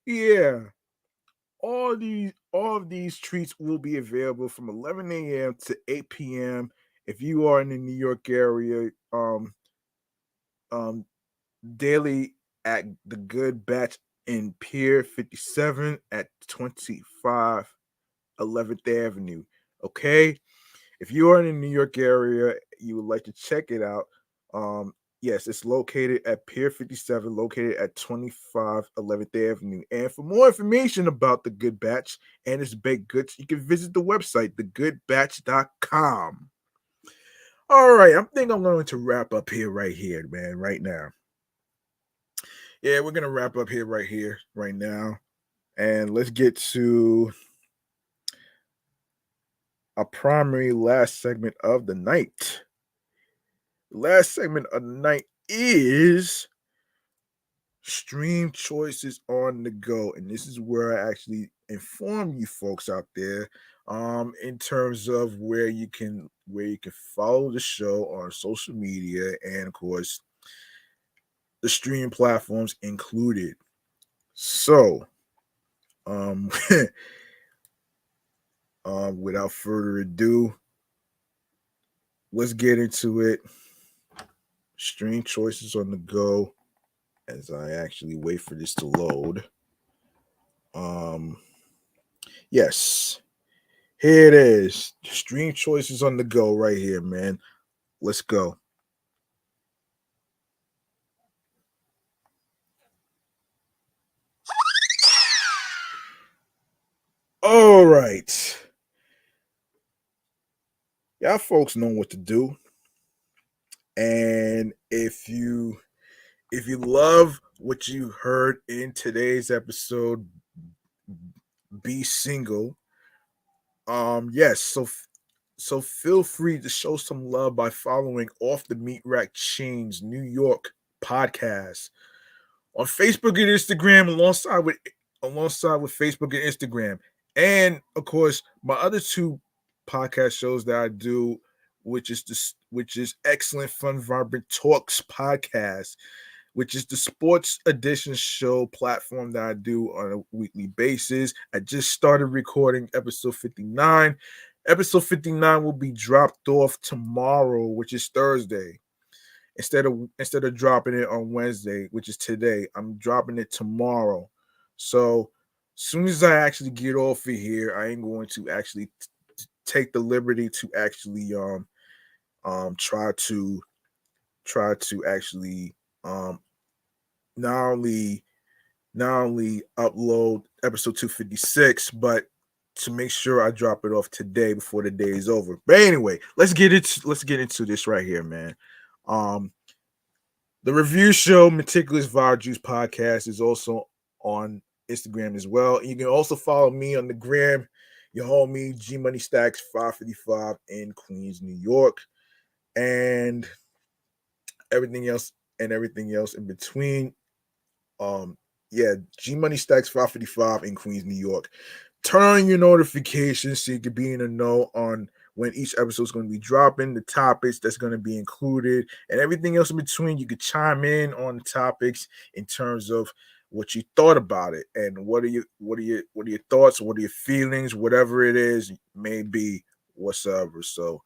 Yeah. All of these treats will be available from 11 a.m. to 8 p.m. If you are in the New York area, um daily at the Good Batch in Pier 57 at 25 11th Avenue. Okay? If you are in the New York area, you would like to check it out. Yes, it's located at Pier 57, located at 25 11th Avenue. And for more information about the Good Batch and its baked goods, you can visit the website, thegoodbatch.com. All right, I think I'm going to wrap up here, right here, man, right now. Yeah, we're going to wrap up here, right now. And let's get to our primary last segment of the night. Last segment of the night is stream choices on the go, and this is where I actually inform you folks out there in terms of where you can follow the show on social media, and of course the stream platforms included. So um without further ado, let's get into it. Stream choices on the go, as I actually wait for this to load. Yes, here it is. Stream choices on the go right here, man. Let's go. All right. Y'all folks know what to do. And if you love what you heard in today's episode, be single. Yes, so feel free to show some love by following Off the Meat Rack Chainz New York podcast on Facebook and Instagram, alongside with Facebook and Instagram, and of course my other two podcast shows that I do, which is Excellent Fun Vibrant Talks podcast, which is the sports edition show platform that I do on a weekly basis. I just started recording episode 59. Episode 59 will be dropped off tomorrow, which is Thursday. Instead of dropping it on Wednesday, which is today, I'm dropping it tomorrow. So soon as I actually get off of here, I ain't going to actually take the liberty to actually try to actually um not only upload episode 256, but to make sure I drop it off today before the day is over. But anyway, let's get into this right here, man. Um The review show Meticulous Vibe Juice podcast is also on Instagram as well. You can also follow me on the gram, your homie G Money Stacks 555 in Queens, New York, and everything else in between. Um, yeah, G Money Stacks 555 in Queens, New York. Turn on your notifications so you can be in the know on when each episode is going to be dropping, the topics that's going to be included, and everything else in between. You could chime in on the topics in terms of what you thought about it, and what are your thoughts, what are your feelings, whatever it is may be, whatsoever. So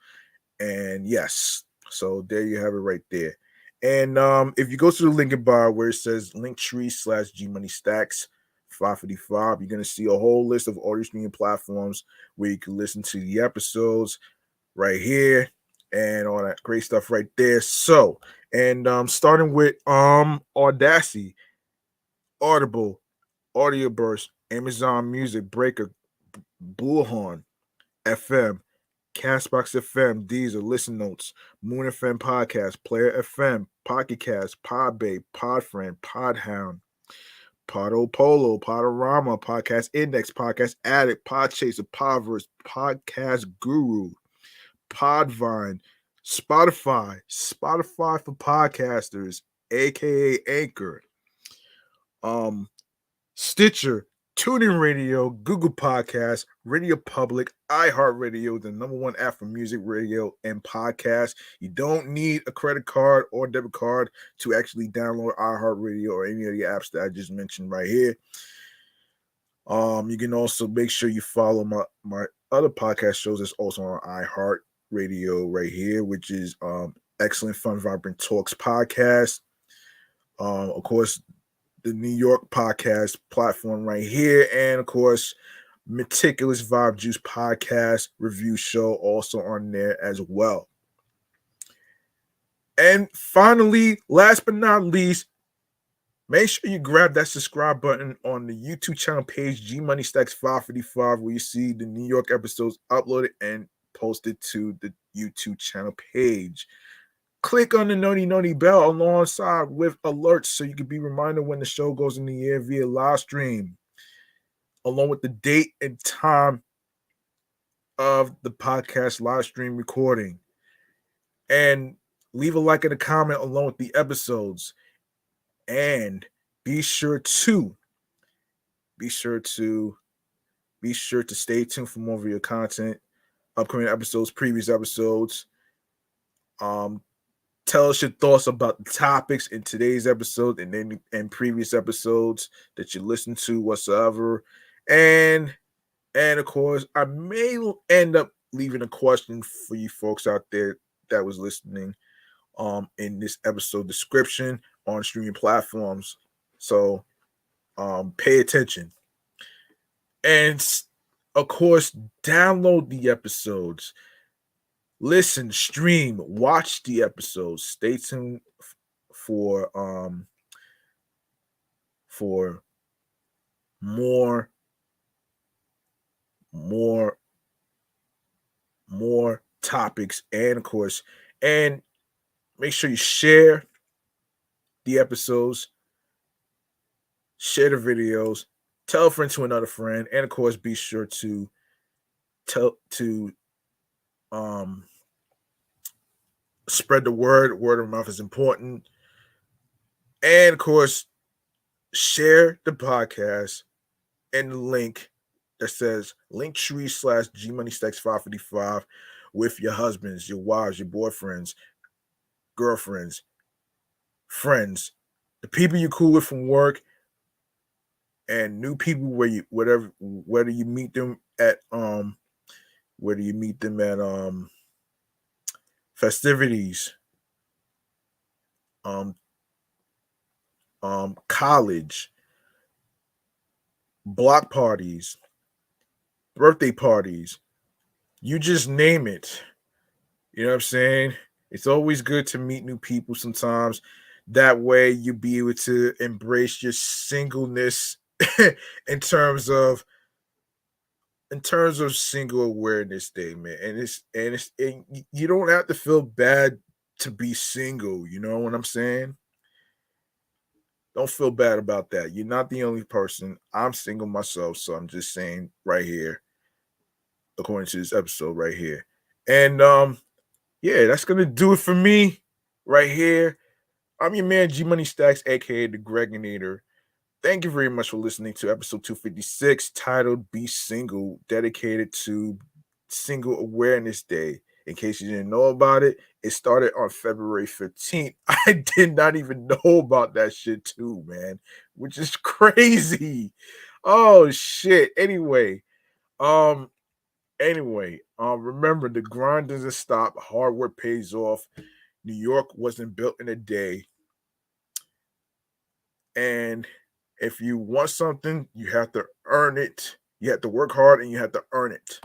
And yes, so there you have it right there. And if you go to the link in bio where it says linktree/G Money Stacks 555, you're gonna see a whole list of audio streaming platforms where you can listen to the episodes right here and all that great stuff right there. So, and starting with Audacity, Audible, Audioburst, Amazon Music, Breaker, Bullhorn, FM, Castbox FM, Deezer, Listen Notes, Moon FM Podcast, Player FM, Pocket Cast, Podbay, Podfriend, Podhound, Podo Polo, Podorama, Podcast Index, Podcast Addict, Podchaser, Podverse, Podcast Guru, Podvine, Spotify, Spotify for podcasters, aka Anchor, Stitcher, TuneIn Radio, Google Podcasts, Radio Public, iHeartRadio, the number one app for music, radio, and podcasts. You don't need a credit card or debit card to actually download iHeartRadio or any of the apps that I just mentioned right here. You can also make sure you follow my other podcast shows that's also on iHeartRadio right here, which is Excellent Fun Vibrant Talks podcast. Of course, the New York podcast platform right here, and of course, Meticulous Vibe Juice podcast review show also on there as well. And finally, last but not least, make sure you grab that subscribe button on the YouTube channel page, G Money Stacks 555, where you see the New York episodes uploaded and posted to the YouTube channel page. Click on the noti bell alongside with alerts so you can be reminded when the show goes in the air via live stream, along with the date and time of the podcast live stream recording. And leave a like and a comment along with the episodes. And be sure to stay tuned for more video content, upcoming episodes, previous episodes. Tell us your thoughts about the topics in today's episode and previous episodes that you listened to whatsoever. And of course, I may end up leaving a question for you folks out there that was listening in this episode description on streaming platforms. So pay attention. And of course, download the episodes. Listen, stream, watch the episodes. Stay tuned for more topics, and of course, and make sure you share the episodes, share the videos, tell a friend to another friend, and of course, be sure to spread the word. Word of mouth is important. And of course, share the podcast and the link that says linktree/G Money Stacks 555 with your husbands, your wives, your boyfriends, girlfriends, friends, the people you cool with from work, and new people whether you meet them at festivities, college, block parties, birthday parties, you just name it. You know what I'm saying? It's always good to meet new people sometimes. That way you be able to embrace your singleness in terms of Single Awareness Day, man. And you don't have to feel bad to be single, you know what I'm saying? Don't feel bad about that. You're not the only person. I'm single myself, so I'm just saying right here, according to this episode right here. And yeah, that's gonna do it for me right here. I'm your man G Money Stacks, aka the Greginator. Thank you very much for listening to episode 256, titled Be Single, dedicated to Single Awareness Day. In case you didn't know about it, it started on February 15th. I did not even know about that shit too, man, which is crazy. Oh shit. Anyway, Anyway, remember the grind doesn't stop. Hard work pays off. New York wasn't built in a day. And if you want something, you have to earn it. You have to work hard and you have to earn it.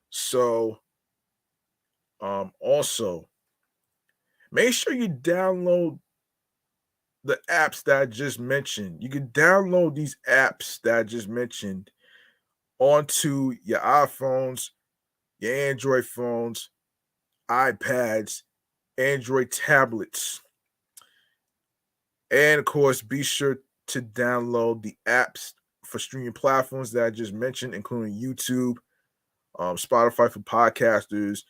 So, also make sure you download the apps that I just mentioned. You can download these apps that I just mentioned onto your iPhones, your Android phones, iPads, Android tablets. And of course, be sure to download the apps for streaming platforms that I just mentioned, including YouTube, Spotify for podcasters,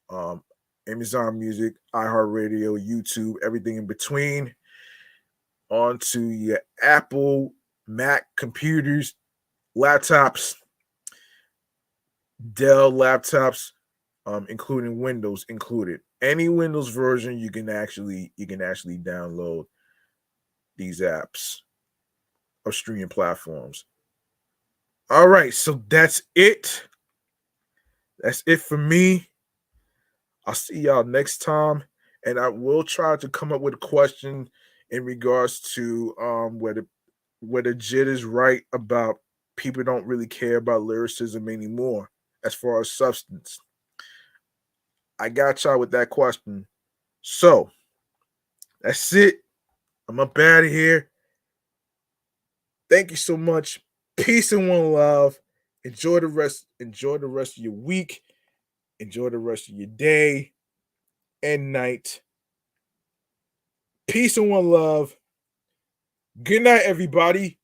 um, Amazon Music, iHeartRadio, YouTube, everything in between, onto your Apple, Mac computers, laptops, Dell laptops, including Windows included. Any Windows version, you can actually download these apps of streaming platforms. All right, so that's it. That's it for me. I'll see y'all next time, and I will try to come up with a question in regards to whether Jid is right about people don't really care about lyricism anymore as far as substance. I got y'all with that question. So that's it. I'm up out of here. Thank you so much. Peace and one love. Enjoy the rest. Enjoy the rest of your week. Enjoy the rest of your day and night. Peace and one love. Good night, everybody.